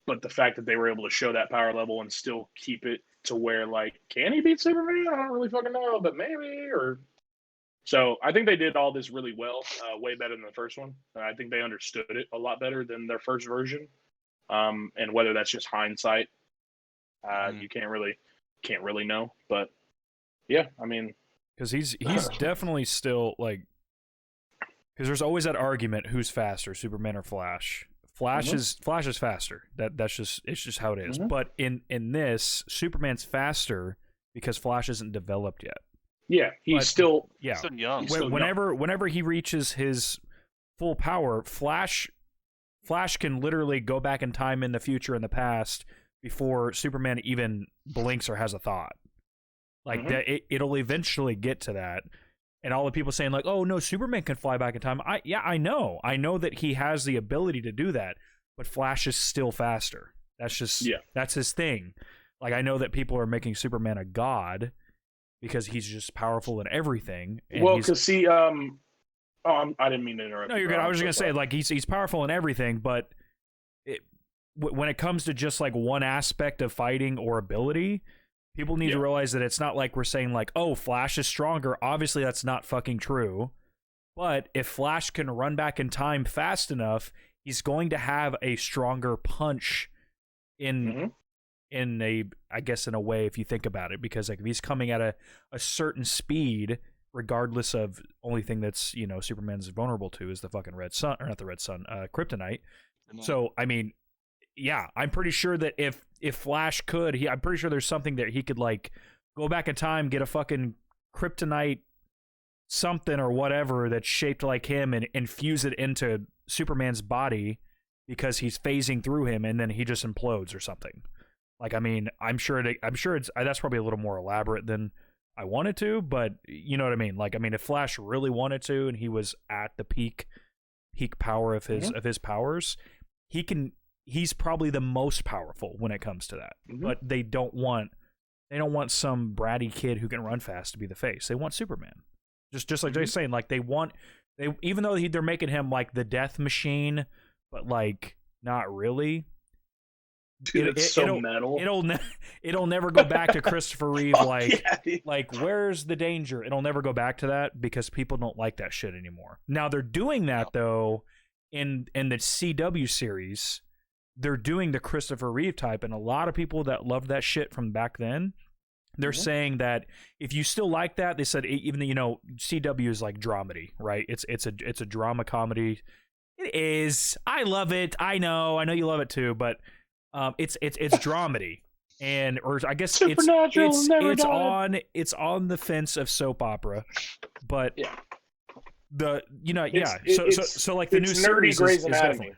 But the fact that they were able to show that power level and still keep it to where, like, can he beat Superman? I don't really fucking know, but maybe. Or so I think they did all this really well, way better than the first one. I think they understood it a lot better than their first version. And whether that's just hindsight, you can't really know. But yeah, I mean, because he's definitely still like, because there's always that argument who's faster, Superman or Flash. Flash is faster. It's just how it is. But in this, Superman's faster because Flash isn't developed yet. Yeah, he's still young. Whenever he reaches his full power, Flash can literally go back in time in the future and the past before Superman even blinks or has a thought. Like that, it'll eventually get to that. And all the people saying like, "Oh no, Superman can fly back in time." I know that he has the ability to do that, but Flash is still faster. That's his thing. Like I know that people are making Superman a god because he's just powerful in everything. Well, because see, I didn't mean to interrupt. No, you're good. I was just gonna say like he's powerful in everything, but when it comes to just like one aspect of fighting or ability. People need to realize that it's not like we're saying like, oh, Flash is stronger. Obviously, that's not fucking true. But if Flash can run back in time fast enough, he's going to have a stronger punch in a, I guess, in a way, if you think about it. Because like if he's coming at a certain speed, regardless of only thing that's, Superman's vulnerable to is the fucking red sun, or not the red sun, kryptonite. So, I mean, yeah, I'm pretty sure that if Flash could, I'm pretty sure there's something that he could like go back in time, get a fucking kryptonite something or whatever that's shaped like him and infuse it into Superman's body because he's phasing through him and then he just implodes or something. Like, I mean, I'm sure it's that's probably a little more elaborate than I wanted to, but you know what I mean? Like, I mean, if Flash really wanted to and he was at the peak power of his powers, he's probably the most powerful when it comes to that. But they don't want some bratty kid who can run fast to be the face. They want Superman. Just like Jay's saying, like even though they're making him like the death machine, but like not really. Dude, it's so metal. It'll never go back to Christopher Reeve like where's the danger? It'll never go back to that because people don't like that shit anymore. Now they're doing that though in the CW series. They're doing the Christopher Reeve type, and a lot of people that loved that shit from back then, they're saying that if you still like that, they said even CW is like dramedy, right? It's a drama comedy. It is. I love it. I know you love it too, but it's dramedy, and or I guess it's on the fence of soap opera, but so like the new series is definitely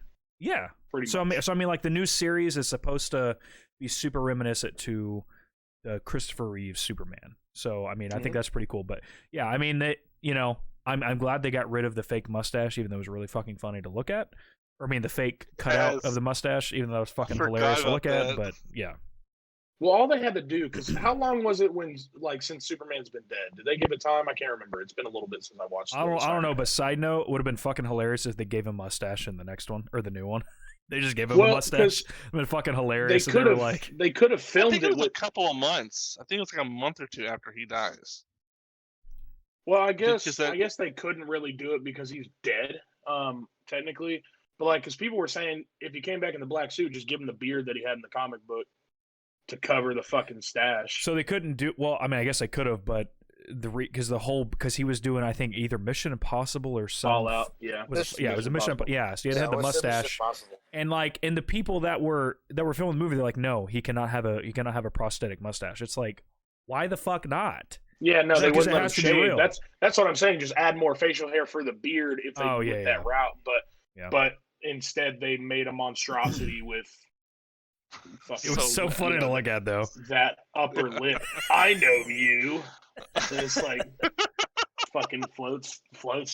So I mean, like the new series is supposed to be super reminiscent to the Christopher Reeve Superman. So I mean, I think that's pretty cool. But yeah, I mean, I'm glad they got rid of the fake mustache, even though it was really fucking funny to look at. Or I mean, the fake cutout of the mustache, even though it was fucking hilarious to look at. But yeah. Well, all they had to do, because how long was it since Superman's been dead? Did they give it time? I can't remember. It's been a little bit since I watched. I don't know. But side note, it would have been fucking hilarious if they gave him a mustache in the next one or the new one. They just gave him a mustache. It would have been fucking hilarious. They could have filmed it was a couple of months. I think it was like a month or two after he dies. Well, I guess they couldn't really do it because he's dead, technically. But because people were saying if he came back in the black suit, just give him the beard that he had in the comic book to cover the fucking stash. So they couldn't do. Well, I mean, I guess they could have, but because he was doing, I think, either Mission Impossible or some All Out. Yeah, it was a Mission. Yeah, so he had the mustache, and the people that were filming the movie, they're like, no, he cannot have a prosthetic mustache. It's like, why the fuck not? Yeah, no, they wouldn't let him shave. That's what I'm saying. Just add more facial hair for the beard if they went that route. But instead they made a monstrosity with. It was so funny to look at, though. That upper lip. I know you. And it's like fucking floats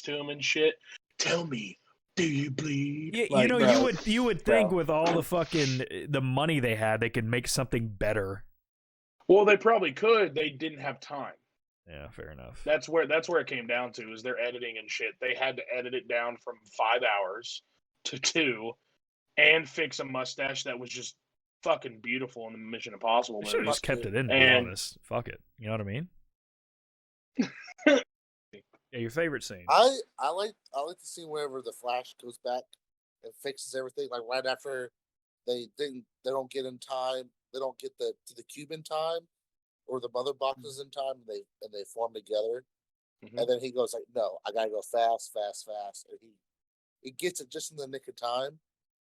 to him and shit. Tell me, do you bleed? Yeah, you would think with all the fucking the money they had, they could make something better. Well, they probably could. They didn't have time. Yeah, fair enough. That's where it came down to, is their editing and shit. They had to edit it down from 5 hours to 2 and fix a mustache that was just fucking beautiful in the Mission Impossible movie. Should have just kept it in, to be honest. Fuck it. You know what I mean? Yeah, your favorite scene. I like the scene whenever the Flash goes back and fixes everything, like right after they don't get in time, they don't get to the cube in time, or the mother boxes in time, and they form together. And then he goes like, no, I gotta go fast, and he gets it just in the nick of time.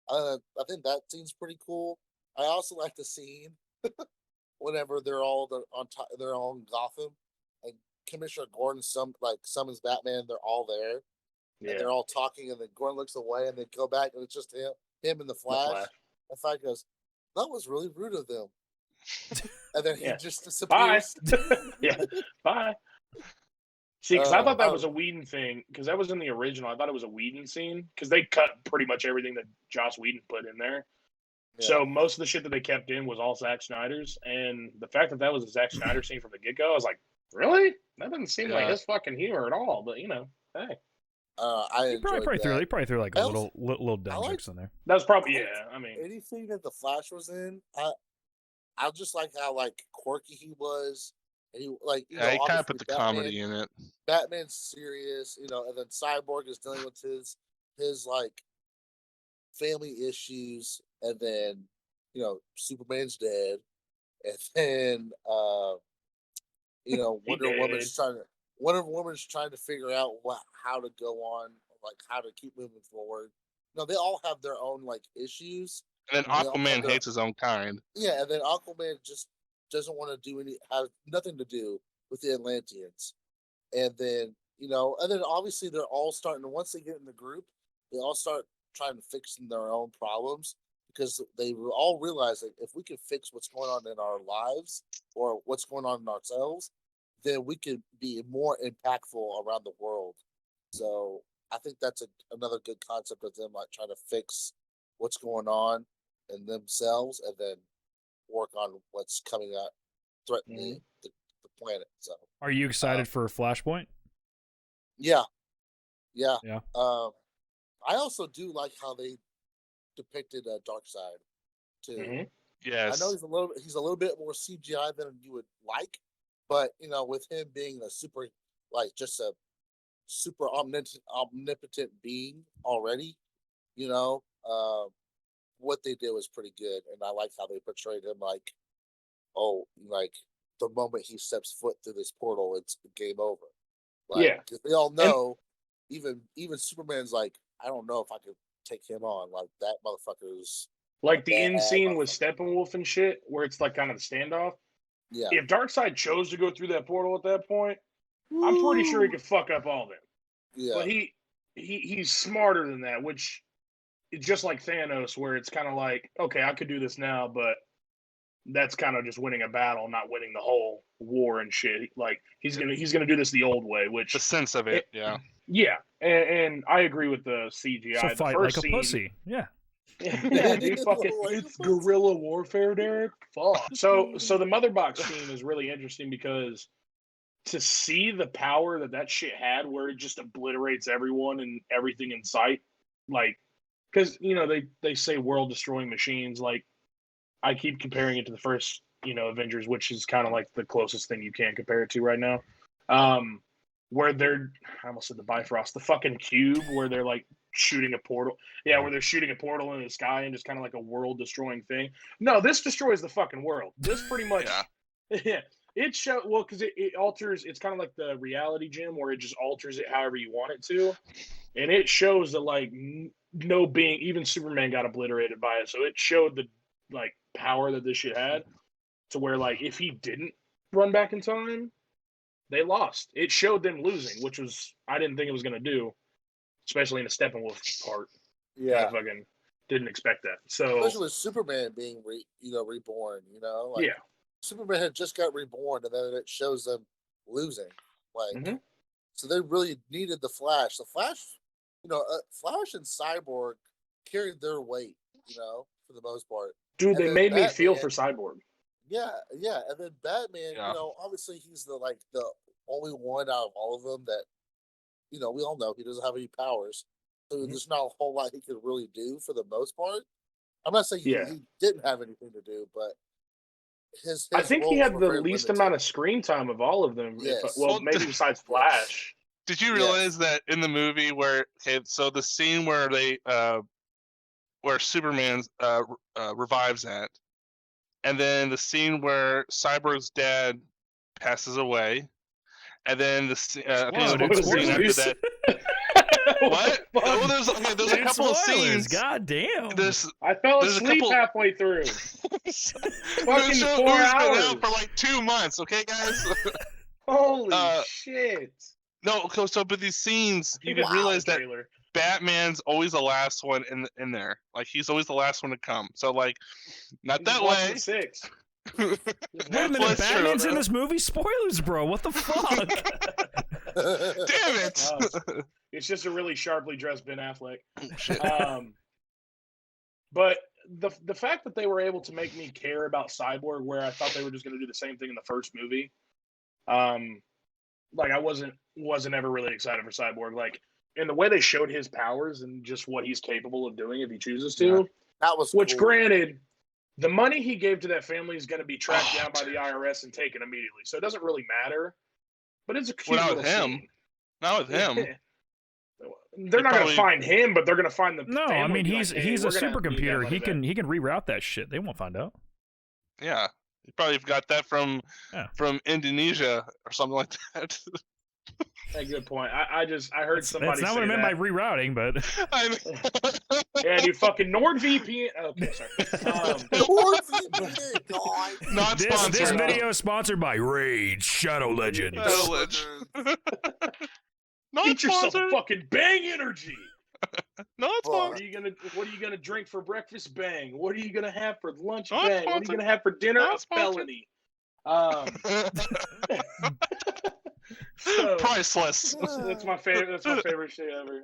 I think that scene's pretty cool. I also like the scene whenever they're all in Gotham, and Commissioner Gordon summons Batman. They're all there, and they're all talking, and then Gordon looks away, and they go back, and it's just him and the Flash. And Flash goes, "That was really rude of them," and then he just disappears. Bye. Bye. See, because I thought that was a Whedon thing, because that was in the original. I thought it was a Whedon scene, because they cut pretty much everything that Joss Whedon put in there. Yeah. So most of the shit that they kept in was all Zack Snyder's, and the fact that was a Zack Snyder scene from the get-go, I was like, really? That doesn't seem like his fucking humor at all, but, hey. He probably threw like a little dumb jokes in there. That was probably, I mean. Anything that the Flash was in, I just like how, quirky he was. And he, he kind of put the comedy in it. Batman's serious, and then Cyborg is dealing with his family issues, and then Superman's dead, and then Wonder Woman's trying to figure out how to go on, how to keep moving forward. They all have their own issues. And then Aquaman hates his own kind. Yeah, and then Aquaman just doesn't want to have nothing to do with the Atlanteans. And then, obviously they're all starting to, once they get in the group, they all start trying to fix their own problems, because they all realize that if we can fix what's going on in our lives or what's going on in ourselves, then we can be more impactful around the world. So I think that's another good concept of them trying to fix what's going on in themselves, and then work on what's coming out, threatening the planet. So, are you excited for Flashpoint? Yeah. I also do like how they depicted Darkseid too. Yes, I know he's a little bit more CGI than you would like, but with him being a super just a super omnipotent being already, what they did was pretty good, and I like how they portrayed him the moment he steps foot through this portal, it's game over. Because they all know, even Superman's I don't know if I could take him on. That motherfucker's the end scene with Steppenwolf and shit, where it's kind of the standoff. Yeah. If Darkseid chose to go through that portal at that point, I'm pretty sure he could fuck up all of them. Yeah. But he's smarter than that, which is just like Thanos, where it's kind of okay, I could do this now, but that's kind of just winning a battle, not winning the whole war and shit. Like he's gonna do this the old way, which The sense of it, yeah. Yeah, and I agree with the CGI. So the fight first like a scene, pussy. Yeah. Yeah, dude, fucking, it's guerrilla warfare, Derek. Fuck. So the mother box scene is really interesting because to see the power that shit had, where it just obliterates everyone and everything in sight, like, because they say world destroying machines. Like, I keep comparing it to the first Avengers, which is kind of like the closest thing you can compare it to right now. Where I almost said the Bifrost, the fucking cube, where they're like shooting a portal. Yeah, where they're shooting a portal in the sky and just kind of like a world destroying thing. No, this destroys the fucking world. This pretty much, yeah. It because it alters. It's kind of like the reality gem where it just alters it however you want it to, and it shows that like no being, even Superman got obliterated by it. So it showed the like power that this shit had, to where like if he didn't run back in time, they lost. It showed them losing, which was I didn't think it was gonna do, especially in the Steppenwolf part. Yeah, I fucking didn't expect that. So especially with Superman being reborn. Like, yeah, Superman had just got reborn, and then it shows them losing. Like, so they really needed the Flash. The Flash, Flash and Cyborg carried their weight, for the most part. Dude, And they then made me feel Batman- for Cyborg. Yeah, and then Batman, obviously he's the only one out of all of them that, we all know he doesn't have any powers, so there's not a whole lot he could really do for the most part. I'm not saying he didn't have anything to do, but his I think he roles had were the very least limited. amount of screen time of all of them. Yes. Well, maybe besides Flash. Did you realize that in the movie so the scene where they where Superman revives at, and then the scene where Cyborg's dad passes away, and then the scene after that. What? Well, there's a couple of scenes. God damn. I fell asleep halfway through. Fucking 4 hours. Out for like 2 months, okay, guys? Holy shit. No, so but these scenes, you can realize that Batman's always the last one in there. Like, he's always the last one to come. So, like, not that way. 6. Wait a minute, Batman's in this movie? Spoilers, bro. What the fuck? Damn it! It's just a really sharply dressed Ben Affleck. Shit. But the fact that they were able to make me care about Cyborg, where I thought they were just going to do the same thing in the first movie, like I wasn't ever really excited for Cyborg. Like, in the way they showed his powers and just what he's capable of doing if he chooses to. That was which, cool. Granted, the money he gave to that family is going to be tracked down by the IRS and taken immediately, so it doesn't really matter. But it's a cute not little with him. scene. Not with him. They're not going to find him, but they're going to find the No, family. I mean, Be he's like, hey, a we're gonna need that supercomputer. money He can reroute that shit. They won't find out. Yeah, you probably got that from Indonesia or something like that. Hey, good point. I heard somebody. That's not say what I meant that. by rerouting, but Yeah, dude, fucking NordVPN. Okay, sorry. NordVPN, God. Not this sponsored. video is sponsored by Rage Shadow Legends. Shadow Legends. Not Get yourself a sponsored. fucking Bang Energy. Not What sponsored. are you gonna drink for breakfast? Bang. What are you gonna have for lunch? Not Bang. What are you sponsored. gonna have for dinner? Not A sponsored. felony. So, Priceless. that's my favorite. That's my favorite shit ever.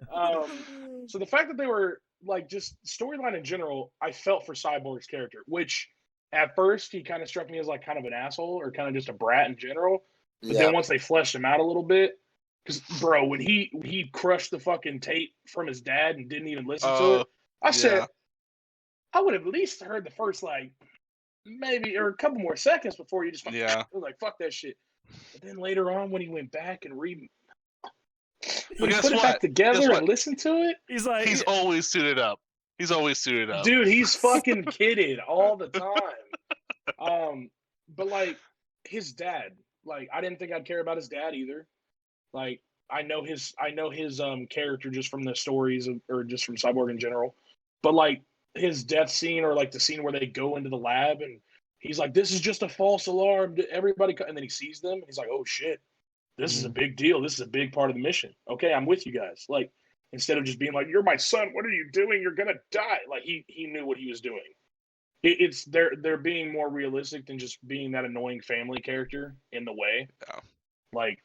So the fact that they were like just storyline in general, I felt for Cyborg's character, which at first he kind of struck me as like kind of an asshole or kind of just a brat in general. But then once they fleshed him out a little bit, because bro, when he crushed the fucking tape from his dad and didn't even listen to it, I said I would have at least heard the first like maybe or a couple more seconds before you just fucking like fuck that shit. But then later on, when he went back and put it back together and listened to it, he's like, he's always suited up. He's always suited up. Dude, he's fucking kidded all the time. But like his dad, like I didn't think I'd care about his dad either. Like I know his character just from the stories or just from Cyborg in general. But like his death scene or like the scene where they go into the lab and he's like, this is just a false alarm. Everybody, and then he sees them. And he's like, oh shit, this is a big deal. This is a big part of the mission. Okay, I'm with you guys. Like, instead of just being like, you're my son. What are you doing? You're gonna die. Like he knew what he was doing. it's they're being more realistic than just being that annoying family character in the way. Yeah. Like,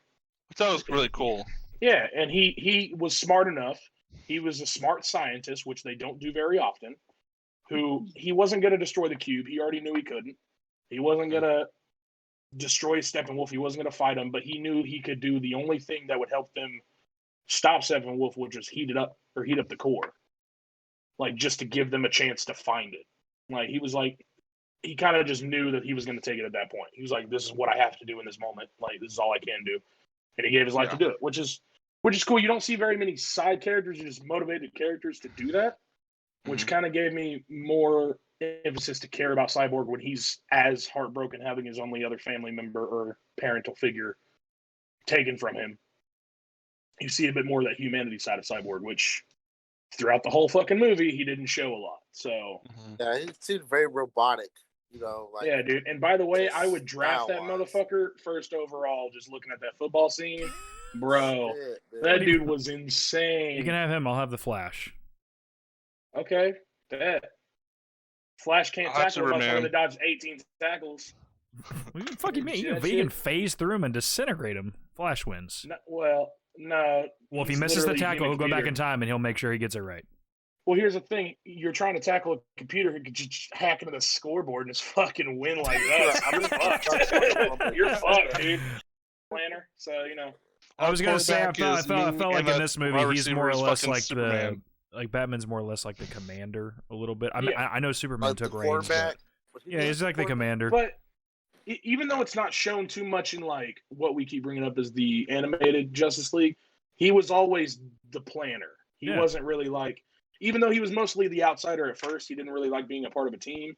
I thought it was really cool. Yeah, and he was smart enough. He was a smart scientist, which they don't do very often. Who he wasn't going to destroy the cube. He already knew he couldn't. He wasn't going to destroy Steppenwolf. He wasn't going to fight him, but he knew he could do the only thing that would help them stop Steppenwolf, which was heat up the core, like just to give them a chance to find it. Like he kind of just knew that he was going to take it at that point. He was like, "This is what I have to do in this moment. Like this is all I can do," and he gave his life to do it, which is cool. You don't see very many side characters or just motivated characters to do that, which kind of gave me more emphasis to care about Cyborg when he's as heartbroken having his only other family member or parental figure taken from him. You see a bit more of that humanity side of Cyborg, which throughout the whole fucking movie he didn't show a lot. So yeah, he seemed very robotic, like, yeah, dude. And by the way, I would draft that motherfucker first overall. Just looking at that football scene, bro, that dude was insane. You can have him. I'll have the Flash. Okay, bet. Flash can't tackle him until he dodges 18 tackles. What the fuck you mean? He can phase through him and disintegrate him. Flash wins. No. Well, if he misses the tackle, he'll go back in time and he'll make sure he gets it right. Well, here's the thing. You're trying to tackle a computer who could just hack into the scoreboard and just fucking win like that. I'm fucked. You're fucked, dude. Planner. So, I was going to say, I felt like in this movie, he's more or less like Superman. Batman's more or less like the commander a little bit. I know Superman took reins. Yeah, he's like the commander. But even though it's not shown too much in like what we keep bringing up as the animated Justice League, he was always the planner. He wasn't really like, even though he was mostly the outsider at first, he didn't really like being a part of a team.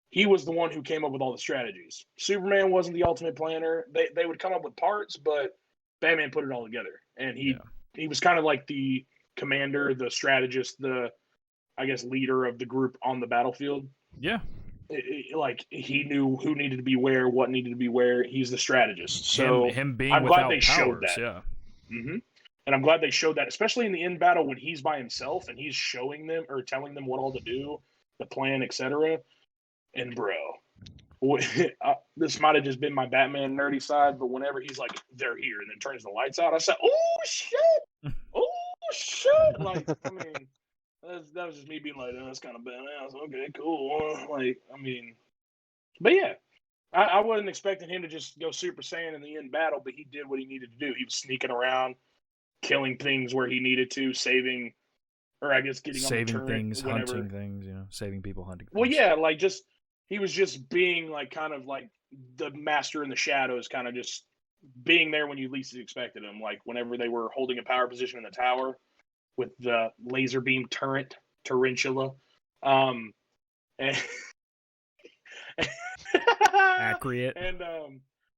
He was the one who came up with all the strategies. Superman wasn't the ultimate planner. They would come up with parts, but Batman put it all together. And he was kind of like the commander, the strategist, the, I guess, leader of the group on the battlefield. Yeah. Like he knew who needed to be where, what needed to be where. He's the strategist. So him being I'm glad they powers, showed that. Yeah. Mm-hmm. And I'm glad they showed that, especially in the end battle when he's by himself and he's showing them or telling them what all to do, the plan, etc. And bro, this might have just been my Batman nerdy side, but whenever he's like, "They're here," and then turns the lights out, I said, "Oh shit! Oh shit!" Like, I mean. That was just me being like, "Oh, that's kind of badass." Okay, cool. But yeah, I wasn't expecting him to just go Super Saiyan in the end battle, but he did what he needed to do. He was sneaking around, killing things where he needed to, saving, or I guess getting saving on the turret, things, hunting things, saving people, hunting. Well, yeah, like he was just being like kind of like the master in the shadows, kind of just being there when you least expected him. Like whenever they were holding a power position in the tower with the laser beam tarantula, and accurate, and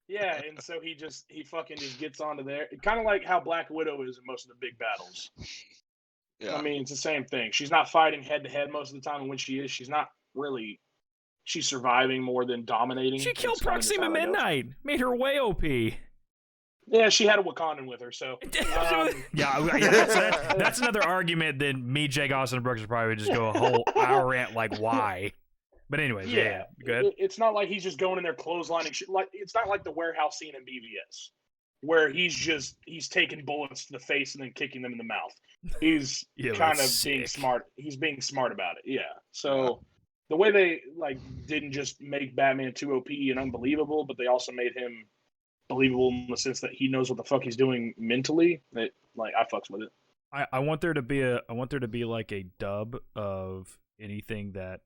yeah, and so he fucking just gets onto there, kind of like how Black Widow is in most of the big battles. Yeah, I mean it's the same thing. She's not fighting head to head most of the time, and when she is, she's not really. She's surviving more than dominating. She killed Proxima Midnight, made her way OP. Yeah, she had a Wakandan with her, so that's another argument that me, Jake, Austin, and Brooks would probably just go a whole hour rant like why. But anyways, yeah, good. It's not like he's just going in there clotheslining shit. Like it's not like the warehouse scene in BVS where he's taking bullets to the face and then kicking them in the mouth. He's kind of being smart. He's being smart about it. Yeah. So the way they didn't just make Batman too OP and unbelievable, but they also made him believable in the sense that he knows what the fuck he's doing mentally. That I fucks with it. I want there to be like a dub of anything that,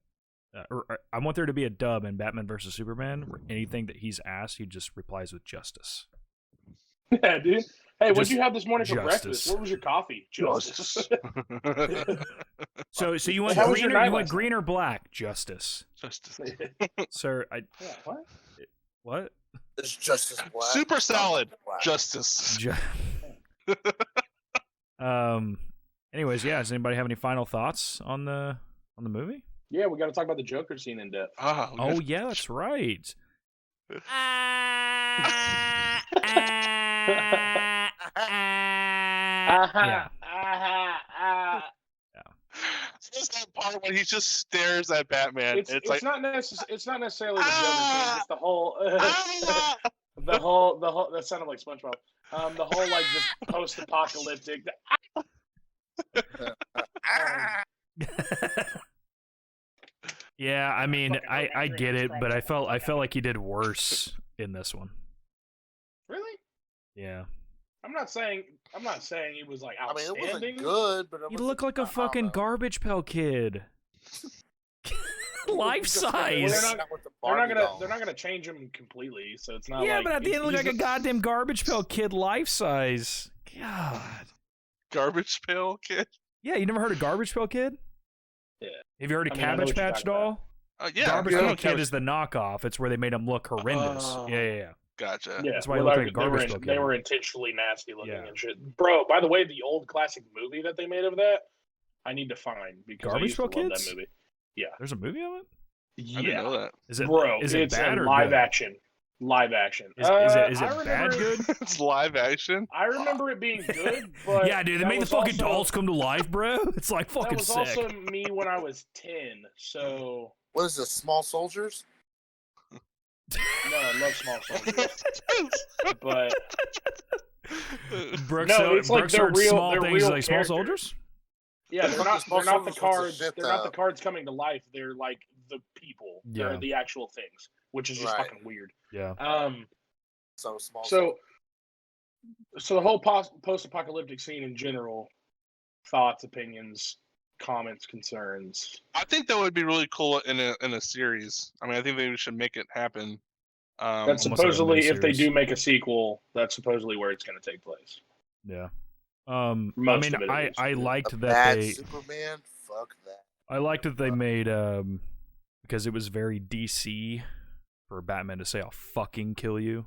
or I want there to be a dub in Batman versus Superman where anything that he's asked, he just replies with justice. Yeah, dude. Hey, what'd you have this morning for breakfast? What was your coffee? Justice. So you want green or black? Justice. Sir, what? It's Justice Black. Super salad. Justice. Anyways, yeah. Does anybody have any final thoughts on the movie? Yeah, we got to talk about the Joker scene in depth. Oh yeah, that's right. Just that part when he just stares at Batman. It's like not necessarily the Joker thing. It's the whole ah! the whole that sounded like SpongeBob. The whole like just post-apocalyptic. Yeah, I mean, Fucking I get it, but I felt chromosomes. like he did worse in this one. Really? Yeah. I'm not saying he was like I mean, outstanding. it wasn't good, but it He wasn't, looked like a I don't fucking know. Garbage Pail Kid. Life Well, they're size. not with the They're not Barbie gonna doll. change him completely, so it's not Yeah, like but at the end, look he's like a goddamn Garbage Pail Kid life size. God. Garbage Pail Kid. Yeah, you never heard of Garbage Pail Kid? Yeah. Have you heard of I mean, I know Cabbage what you're Patch talking about. Doll? Yeah, Garbage I know Pail Kid Cabbage- is the knockoff. It's where they made him look horrendous. Oh. Yeah. Gotcha. Yeah, That's why he well, looked like a Garbage Pail they Kid. were intentionally nasty looking Yeah. and shit. Bro, by the way, the old classic movie that they made of that, I need to find because I Garbage used to Pail love Kids? that movie. There's a movie of it? I didn't know that. Is it, Bro, is it it's bad a or live good? action. Live action. Is I it bad remember good? It's live action. I remember it being good, but Yeah, dude, they that made the was fucking also- dolls come to life, bro. It's like That fucking was sick. also me when I was 10, so What is this? Small Soldiers? no, I love Small Soldiers, but Brooks, No, it's like Brooks they're heard real- small they're things real like small characters. soldiers. yeah, they're not Small the Soldiers was the cards. shit, They're not the though. cards coming to life. They're like the people. Yeah. They're the actual things, which is just Right. fucking weird. Yeah. So small. So the whole post-apocalyptic scene in general, thoughts, opinions, comments, concerns. I think that would be really cool in a series. I mean, I think they should make it happen. That's almost like a supposedly, if they miniseries. do make a sequel, that's supposedly where it's going to take place. Yeah. Most I mean, of it at least. I A liked that bad they Superman? Fuck that. I liked that they made because it was very DC for Batman to say I'll fucking kill you.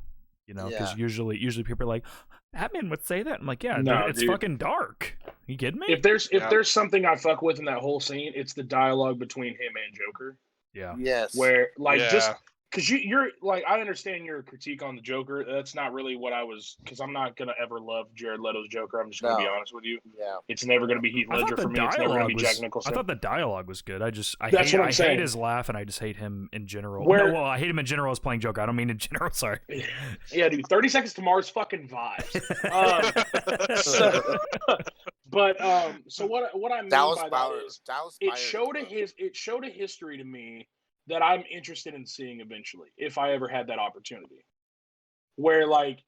You know, because Yeah. usually people are like, Batman would say that. I'm like, yeah, No, dude, it's dude. fucking dark. You kidding me? If there's Yeah. something I fuck with in that whole scene, it's the dialogue between him and Joker, Yeah. Yes. where like Yeah. just because you're like, I understand your critique on the Joker. That's not really what I was, because I'm not gonna ever love Jared Leto's Joker. I'm just gonna be No. honest with you. Yeah. It's never gonna be Heath I thought Ledger the for me. It's never gonna dialogue be was. Jack Nicholson. I thought the dialogue was good. That's hate, what I'm I saying. hate his laugh, and I just hate him in general. Where- No, well, I hate him in general as playing Joker. I don't mean in general. Sorry. Yeah, dude. 30 Seconds to Mars fucking vibes. So what I mean Dallas by that Buyers. is Dallas it Buyers showed Club. it showed a history to me that I'm interested in seeing eventually, if I ever had that opportunity. Where like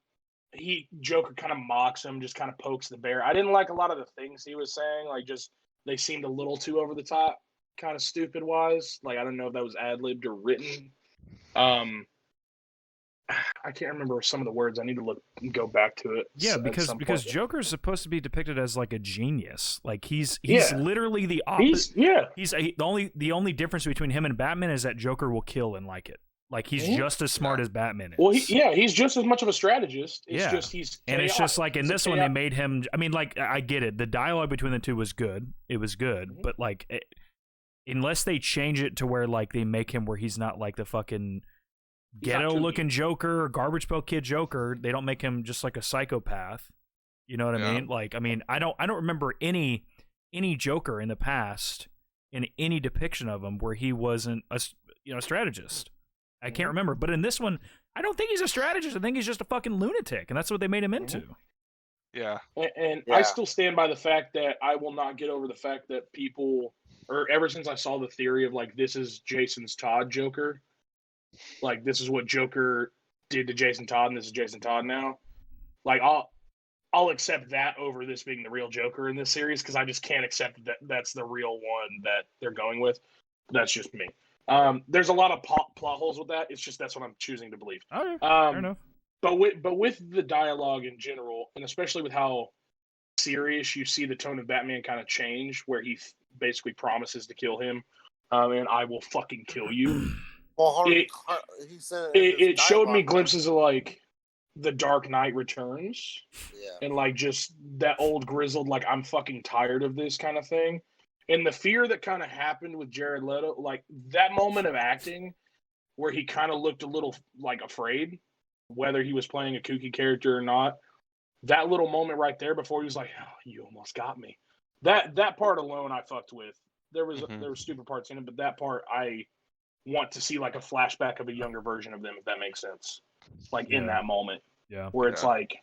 Joker kind of mocks him, just kind of pokes the bear. I didn't like a lot of the things he was saying, like just they seemed a little too over the top, kind of stupid wise. Like I don't know if that was ad-libbed or written. I can't remember some of the words. I need to go back to it. Yeah, at because some because point. Joker is supposed to be depicted as like a genius. Like he's Yeah. literally the opposite. he's The only difference between him and Batman is that Joker will kill and like it. Like he's Mhm. just as smart as Batman is. well, he's just as much of a strategist. It's Yeah. just he's and it's just like in He's a this one they chaotic- made him. I mean, like I get it. The dialogue between the two was good. It was good, Mhm. but like unless they change it to where like they make him where he's not like the fucking He's not ghetto too looking Joker or garbage pail kid Joker. They don't make him just like a psychopath. You know what I Yeah. mean? Like I mean, I don't remember any Joker in the past in any depiction of him where he wasn't a strategist. I can't remember, but in this one, I don't think he's a strategist. I think he's just a fucking lunatic, and that's what they made him into. Yeah. And Yeah. I still stand by the fact that I will not get over the fact that people, or ever since I saw the theory of like this is Jason's Todd Joker, like this is what Joker did to Jason Todd, and this is Jason Todd now. Like I'll accept that over this being the real Joker in this series because I just can't accept that that's the real one that they're going with. That's just me. There's a lot of plot holes with that. It's just that's what I'm choosing to believe. All right, fair enough. But with the dialogue in general, and especially with how serious you see the tone of Batman kind of change, where he basically promises to kill him, and I will fucking kill you. Well, It- he said It showed me dialogue- glimpses of like the Dark Knight Returns, Yeah. and like just that old grizzled, like I'm fucking tired of this kind of thing. And the fear that kind of happened with Jared Leto, like that moment of acting where he kind of looked a little like afraid, whether he was playing a kooky character or not. That little moment right there before he was like, oh, "You almost got me." That part alone I fucked with there were stupid parts in it, but that part I want to see like a flashback of a younger version of them, if that makes sense. Like in that moment, where it's like,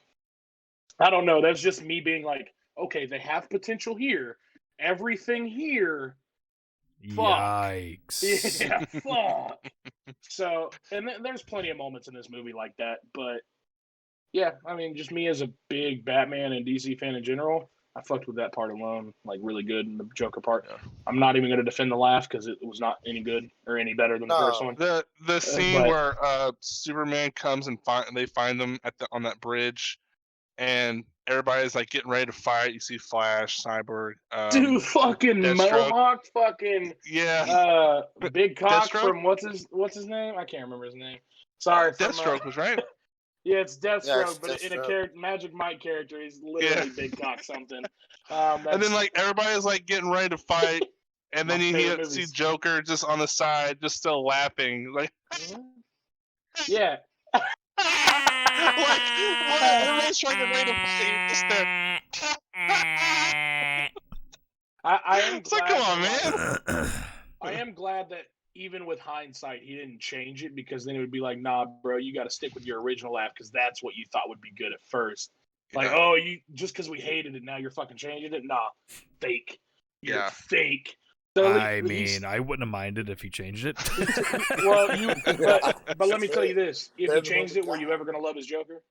I don't know. That's just me being like, okay, they have potential here. Everything here. Fuck. Yikes. Yeah, fuck. So, and there's plenty of moments in this movie like that, but yeah, I mean, just me as a big Batman and DC fan in general, I fucked with that part alone, like really good, in the Joker part. Yeah. I'm not even going to defend the laugh because it was not any good or any better than the first one. The scene where Superman comes and they find them on that bridge, and everybody's like getting ready to fight. You see Flash, Cyborg, dude, fucking Deathstroke. Mohawk, fucking big cock Deathstroke? from what's his name? I can't remember his name. Sorry, Deathstroke was right. Yeah, it's Deathstroke, but Deathstroke. in a Magic Mike character, he's literally big cock something. And then like everybody's like getting ready to fight, and then you see Joker just on the side, just still laughing, like. Yeah. Like, what? Everybody's trying to wait to fight. Just there. I am It's like, come on, man. I am glad that even with hindsight, he didn't change it, because then it would be like, nah, bro, you got to stick with your original laugh because that's what you thought would be good at first. Like, oh, you just because we hated it, now you're fucking changing it? Nah, fake. You're fake. So I mean, I wouldn't have minded if he changed it. Well, but let me tell you this: if he changed it, were you ever gonna love his Joker?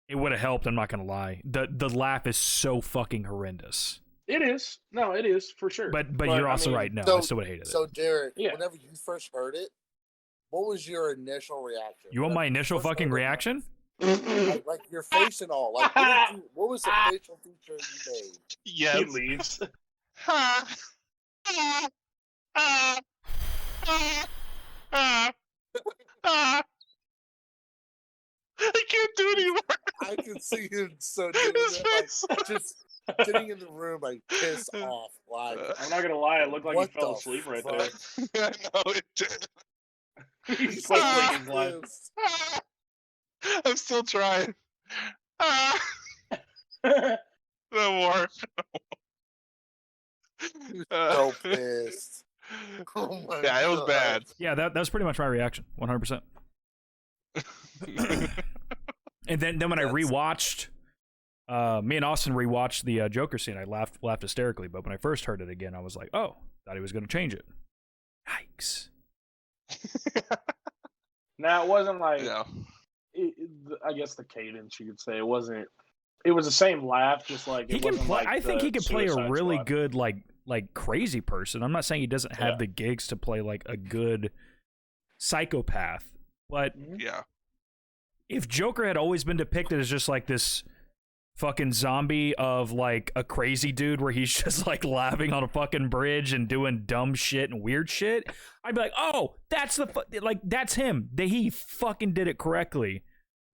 It would have helped. I'm not gonna lie. The laugh is so fucking horrendous. It is. No, it is for sure. But you're also right. No, I still would have hated it. So, Derek, whenever you first heard it, what was your initial reaction? You want my initial fucking reaction? Like your face and all. Like, what was the facial feature you made? Yes. He leaves. I can't do it anymore. I can see him so doing that, like, just sitting in the room, like pissed off. Like, I'm not gonna lie, it looked like he fell asleep right there. I know it did. He's like his life. I'm still trying. No more. So pissed. Oh my yeah, it was God. bad. Yeah, that was pretty much my reaction. 100%. And then when I rewatched, me and Austin rewatched the Joker scene, I laughed hysterically. But when I first heard it again, I was like, oh, thought he was going to change it. Yikes. Now, it wasn't like, I guess the cadence, you could say, it wasn't. It was the same laugh, just like he can play. I think he could play a really good like crazy person. I'm not saying he doesn't have the gigs to play like a good psychopath, but if Joker had always been depicted as just like this fucking zombie of like a crazy dude where he's just like laughing on a fucking bridge and doing dumb shit and weird shit, I'd be like, oh, that's that's him. He fucking did it correctly.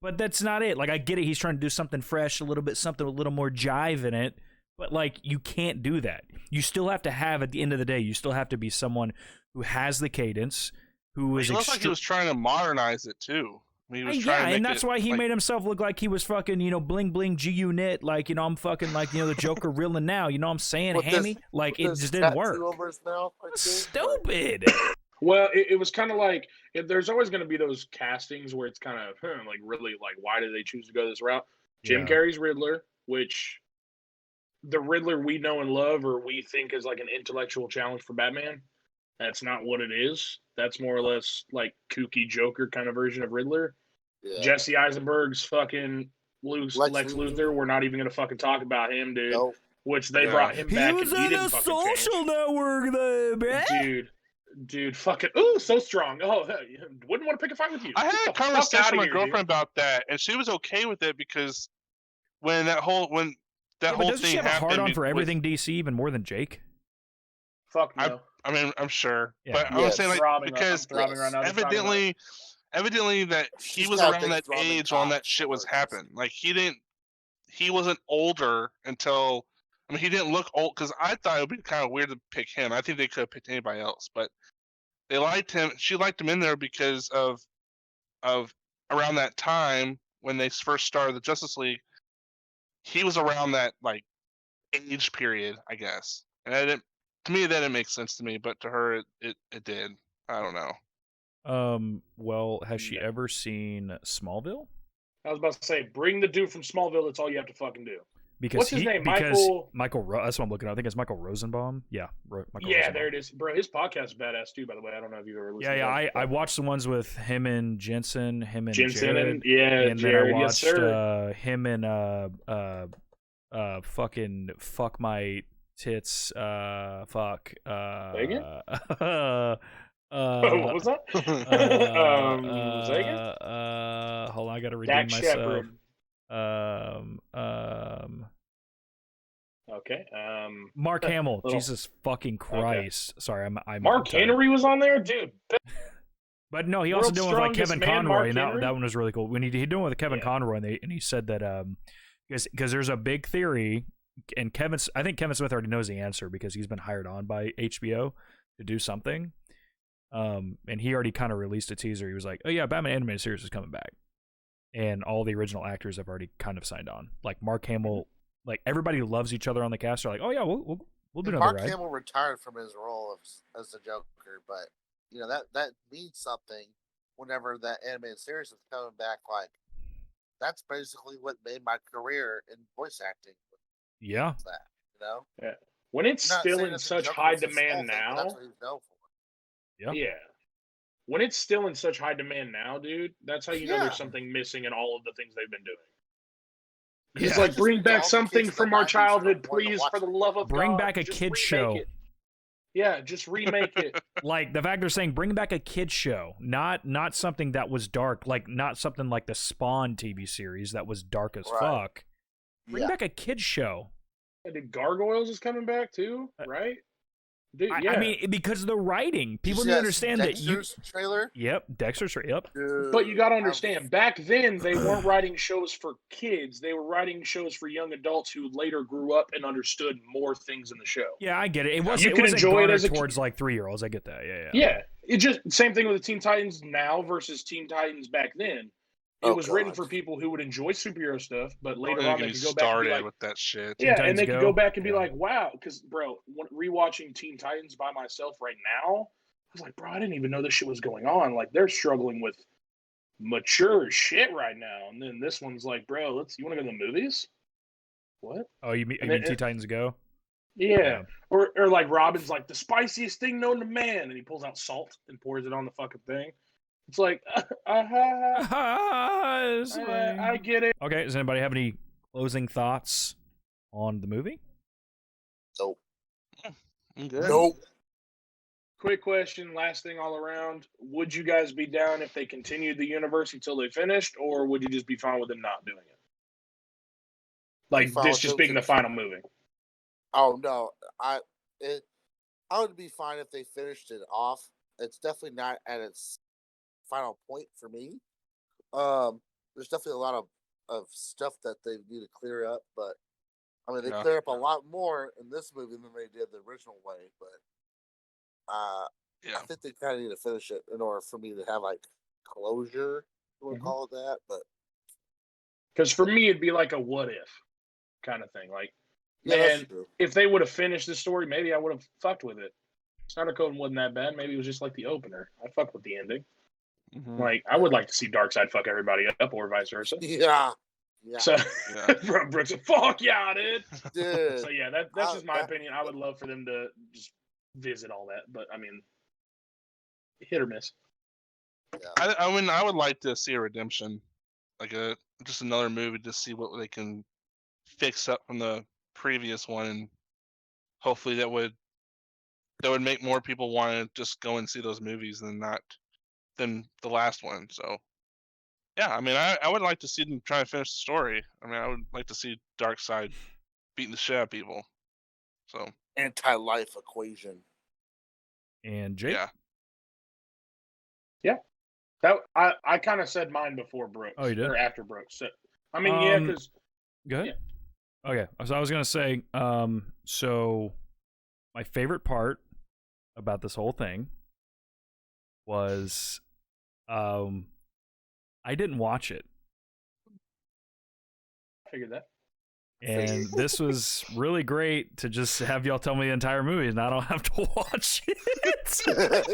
But that's not it. Like, I get it. He's trying to do something fresh, a little bit, something with a little more jive in it. But, like, you can't do that. You still have to have, at the end of the day, you still have to be someone who has the cadence, who is... It looks like he was trying to modernize it, too. I mean, he was trying to make and that's why he made himself look like he was fucking, bling bling G-Unit. Like, I'm fucking, like, the Joker reeling now. You know what I'm saying, Hammy? Like, it just didn't work. Stupid! Well, it was kind of like, there's always going to be those castings where it's kind of like really like, why did they choose to go this route? Jim Carrey's Riddler, which the Riddler we know and love, or we think is like an intellectual challenge for Batman. That's not what it is. That's more or less like kooky Joker kind of version of Riddler. Yeah. Jesse Eisenberg's fucking Lex Luthor. We're not even going to fucking talk about him, dude. Nope. Which they brought him back. He was on a social network there, man. Dude, fucking, so strong. Oh, wouldn't want to pick a fight with you. I had a conversation with my girlfriend about that, and she was okay with it because when that whole thing happened, doesn't she have a hard on for everything DC even more than Jake? Fuck no. I mean, I'm sure, but I'm saying like because evidently that he was around that age when that shit was happening. Like he wasn't older until. I mean, he didn't look old because I thought it would be kind of weird to pick him. I think they could have picked anybody else, but they liked him. She liked him in there because of around that time when they first started the Justice League. He was around that like age period, I guess, and to me that didn't make sense to me, but to her it did. I don't know. Well, has she ever seen Smallville? I was about to say, bring the dude from Smallville. That's all you have to fucking do. Because what's his name? That's what I'm looking at. I think it's Michael Rosenbaum. Yeah, Michael Rosenbaum. There it is, bro. His podcast is badass too. By the way, I don't know if you've ever listened. I watched the ones with him and Jensen, and Jared, Jared. then I watched yes, him and fucking fuck my tits, fuck Megan? what was that? Zagan? Hold on, I gotta redeem Dak myself. Okay. Mark Hamill. Jesus fucking Christ. Okay. Sorry, I'm Mark Henry was on there, dude. But no, he also did one with like Kevin Conroy, and that one was really cool. When he did one with Kevin Conroy, and he said that because there's a big theory, and I think Kevin Smith already knows the answer because he's been hired on by HBO to do something. And he already kind of released a teaser. He was like, "Oh yeah, Batman animated series is coming back," and all the original actors have already kind of signed on. Like Mark Hamill, like everybody loves each other on the cast. They're like, "Oh yeah, we'll do another Mark ride." Hamill retired from his role as the Joker, but you know that means something. Whenever that animated series is coming back, like that's basically what made my career in voice acting. Yeah, that you know. Yeah. When it's still in such high demand now. That's what he's known for. Yeah. When it's still in such high demand now, dude, that's how you know there's something missing in all of the things they've been doing. It's like, bring back something from our childhood, please, for the love of God. Bring back a kid's show. Yeah, just remake it. Like the fact they're saying bring back a kid's show, not something that was dark, like not something like the Spawn TV series that was dark as fuck. Bring back a kid's show. The Gargoyles is coming back too, right? Dude, I mean, because of the writing, people need to understand Dexter's that trailer. Yep, Dexter's yep. But you got to understand, back then they weren't writing shows for kids; they were writing shows for young adults who later grew up and understood more things in the show. Yeah, I get it. It wasn't. You can enjoy it as towards like 3-year-olds. I get that. Yeah. Yeah, it just same thing with the Teen Titans now versus Teen Titans back then. It was written for people who would enjoy superhero stuff, but later on they could go back and be like, with that shit. Yeah, and they could go back and be like, wow, because, bro, rewatching Teen Titans by myself right now, I was like, bro, I didn't even know this shit was going on. Like, they're struggling with mature shit right now. And then this one's like, bro, you want to go to the movies? What? Oh, you mean Teen Titans Go? Yeah. Or like Robin's like, the spiciest thing known to man. And he pulls out salt and pours it on the fucking thing. It's like, I get it. Okay, does anybody have any closing thoughts on the movie? Nope. I'm good. Nope. Quick question, last thing all around. Would you guys be down if they continued the universe until they finished, or would you just be fine with them not doing it? Like, this just being the final movie. Oh, no. I would be fine if they finished it off. It's definitely not at its final point for me. There's definitely a lot of stuff that they need to clear up, but I mean they clear up a lot more in this movie than they did the original way. But I think they kind of need to finish it in order for me to have like closure. We'll call it that, but because for me it'd be like a what if kind of thing. Like, man, if they would have finished the story, maybe I would have fucked with it. Snyder Code wasn't that bad. Maybe it was just like the opener. I fucked with the ending. Like, I would like to see Darkseid fuck everybody up, or vice versa. Yeah. So, Brooks said, fuck yeah, dude. So, yeah, that's just my opinion. I would love for them to just visit all that. But, I mean, hit or miss. Yeah. I would like to see a redemption. Like, just another movie to see what they can fix up from the previous one. And hopefully that would make more people want to just go and see those movies than the last one. So yeah, I mean, I would like to see them try and finish the story. I mean, I would like to see Darkseid beating the shit out of people. So anti-life equation. And Jake? Yeah. That I kind of said mine before Brooks. Oh, you did? Or after Brooks. So, I mean, because go ahead. Yeah. Okay, so I was gonna say, so my favorite part about this whole thing was, I didn't watch it. I figured that. And this was really great to just have y'all tell me the entire movie, and I don't have to watch it.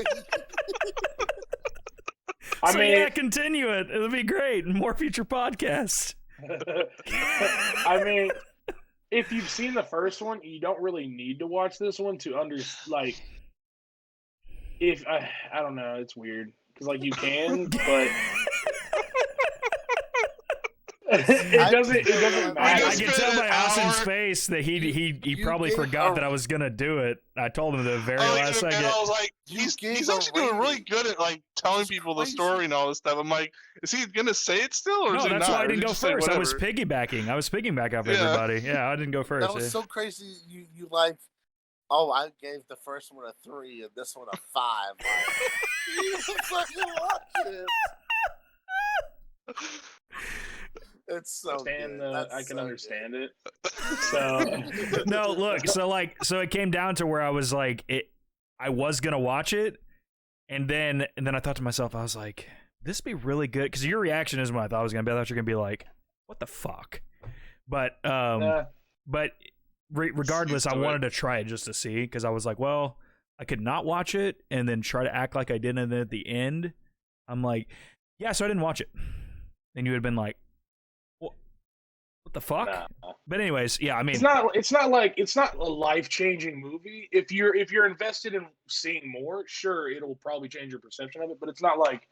I mean, yeah, continue it. It'll be great. More future podcasts. I mean, if you've seen the first one, you don't really need to watch this one to like. If I don't know, it's weird because like you can, but. It doesn't matter. I can tell by Austin's face that he probably forgot that I was gonna do it. I told him the very last second. I was like, he's actually doing really good at like telling people the story and all this stuff. I'm like, is he gonna say it still, or no? is he That's not? why I didn't go first. I was whatever? piggybacking. I was piggybacking off everybody. Yeah, I didn't go first. That was so crazy. You like, oh, I gave the first one a 3 and this one a 5. Like, you didn't fucking watch it. It's so good. I can so understand good. it. So No, look, so it came down to where I was like, I was gonna watch it, and then I thought to myself, I was like, this would be really good, because your reaction is what I thought it was gonna be. I thought you're gonna be like, what the fuck? But regardless, I wanted to try it just to see, because I was like, well, I could not watch it and then try to act like I did, and then at the end, I'm like, yeah, so I didn't watch it, and you would have been like, what the fuck? Nah. But anyways, yeah, I mean, it's not a life-changing movie. If you're invested in seeing more, sure, it'll probably change your perception of it. But it's not like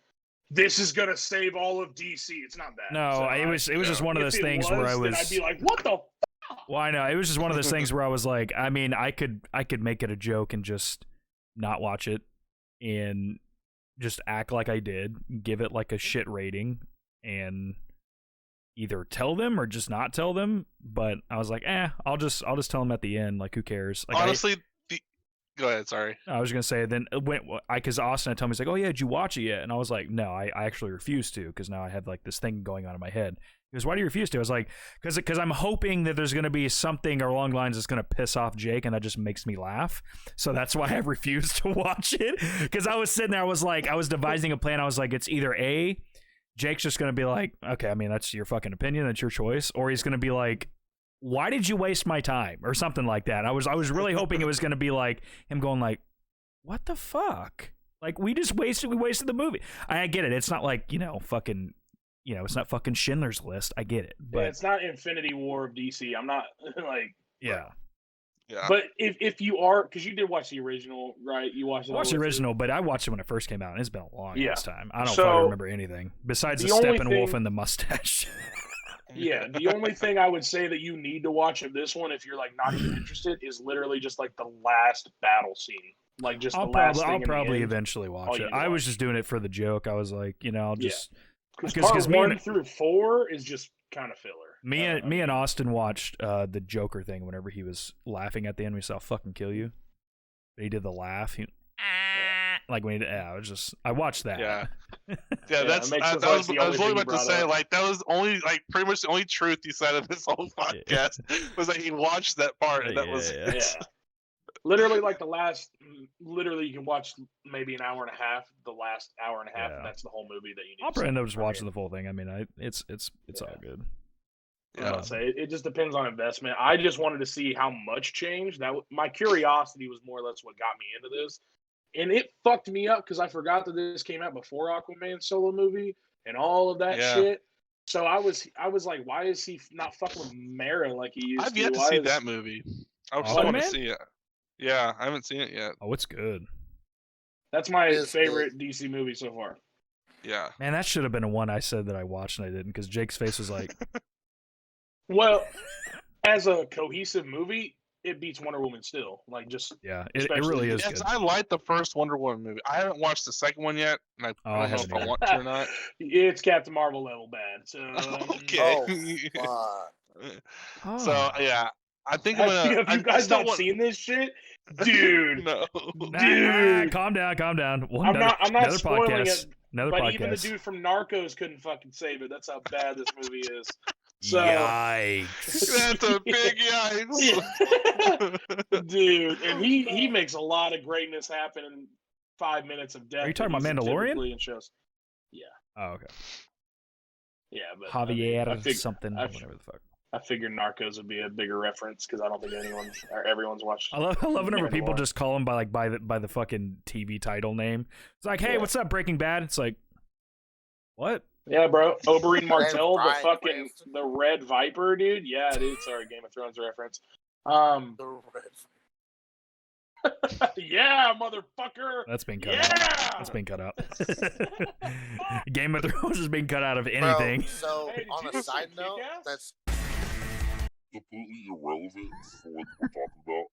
this is gonna save all of DC. It's not that. No, So it was just one of those things where I was. Then I'd be like, what the fuck? Well, I know it was just one of those things where I was like, I mean, I could make it a joke and just not watch it and just act like I did, give it like a shit rating, and either tell them or just not tell them. But I was like, I'll just tell them at the end. Like, who cares? Like, Honestly, go ahead. Sorry. I was gonna say then because Austin had told me, he's like, oh yeah, did you watch it yet? And I was like, no, I actually refuse to, because now I have like this thing going on in my head. He goes, why do you refuse to? I was like, because I'm hoping that there's gonna be something along the lines that's gonna piss off Jake, and that just makes me laugh. So that's why I refused to watch it. Because I was sitting there, I was devising a plan. I was like, it's either Jake's just going to be like, okay, I mean, that's your fucking opinion, that's your choice. Or he's going to be like, why did you waste my time? Or something like that. I was really hoping it was going to be like him going like, what the fuck? Like, we wasted the movie. I get it. It's not like, fucking, it's not fucking Schindler's List. I get it. But it's not Infinity War of DC. I'm not like. Yeah. Yeah. But if you are, because you did watch the original, right? You watched the original, but I watched it when it first came out, and it's been a long time. I don't So, fucking remember anything besides the Steppenwolf and the mustache. Yeah, the only thing I would say that you need to watch of this one, if you're like not even interested, is literally just like the last battle scene, like just I'll probably eventually watch it. I was just doing it for the joke. I was like, I'll just because 1 through 4 is just kind of filler. Me and Austin watched the Joker thing whenever he was laughing at the end. We saw "fucking kill you." He did the laugh. Like when he did, I watched that. Yeah, I was really about to say, like, that was only like pretty much the only truth he said of this whole podcast was that he watched that part, and that was literally like literally you can watch maybe an hour and a half, the last hour and a half, and that's the whole movie that you need. I'll probably end up just watching the full thing. I mean, it's all good. I would say it just depends on investment. I just wanted to see how much changed. My curiosity was more or less what got me into this, and it fucked me up because I forgot that this came out before Aquaman's solo movie and all of that shit. So I was like, why is he not fucking with Mara like he used to? I've yet to see that movie. I just want to see it. Yeah, I haven't seen it yet. Oh, it's good. That's my favorite DC movie so far. Yeah. Man, that should have been a one I said that I watched and I didn't, because Jake's face was like. Well, as a cohesive movie, it beats Wonder Woman still. Like, just it really is good. I like the first Wonder Woman movie. I haven't watched the second one yet, and I don't know if I want to or not. It's Captain Marvel level bad. So okay. So yeah, I think I'm gonna. Have you guys not seen this shit, dude? No, dude. Calm down. I'm not spoiling podcast. It. But even the dude from Narcos couldn't fucking save it. That's how bad this movie is. So, yikes! That's a big yikes, dude. And he makes a lot of greatness happen in 5 minutes of death. Are you talking about Mandalorian? In shows. Yeah. Oh, okay. Yeah, but Javier something, whatever the fuck. I figured Narcos would be a bigger reference because I don't think everyone's watched. I love whenever people War. just call him by the fucking TV title name. It's like, hey, what's up, Breaking Bad? It's like, what? Yeah, bro. Oberyn Martell, the Bryan fucking Cranston. the Red Viper, dude. Yeah, dude. Sorry, Game of Thrones reference. The red. Yeah, motherfucker. That's been cut out. That's been cut out. Game of Thrones is being cut out of anything. Bro, so Hey, did on you a see side note, Kick-Ass? that's completely irrelevant for what we're talking about.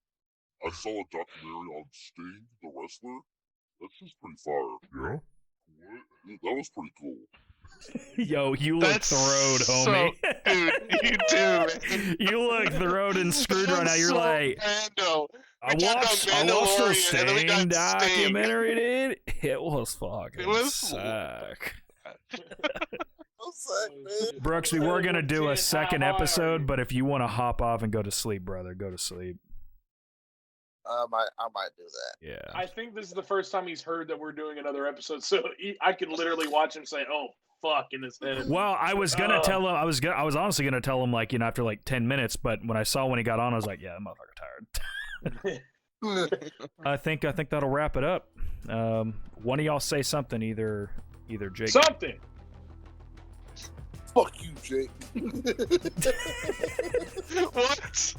I saw a documentary on Sting, the wrestler. That's just pretty fire. Yeah? What? Yeah, that was pretty cool. Yo, you look That's throwed, so- homie. Dude, you do, man. You look throwed and screwed right now. You're So like, rando. I We talked watched about the Mandalorian, and then we Sting got Sting. documentary, dude. It was fucking It was- suck. what's that, man? Brooks, we were gonna do a second episode, but if you want to hop off and go to sleep, brother, go to sleep. I might do that. Yeah. I think this is the first time he's heard that we're doing another episode, so I could literally watch him say, "Oh fuck," in his head. Well, I was gonna tell him. I was honestly gonna tell him, like, you know, after like 10 minutes. But when I saw when he got on, I was like, yeah, that motherfucker tired. I think that'll wrap it up. One of y'all say something. Either Jake. Something. Fuck you, Jake. What?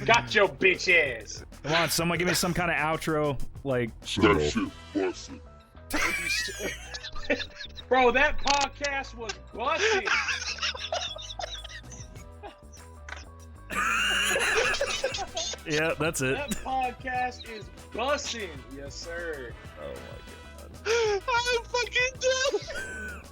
Got your bitch ass. Come on, someone give me some kind of outro. Like, That shit busted. Bro, that podcast was busting. yeah, that's it. That podcast is busting. Yes, sir. Oh my god. I'm fucking dead.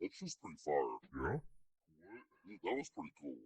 That's just pretty fire. Yeah? What? Yeah, that was pretty cool.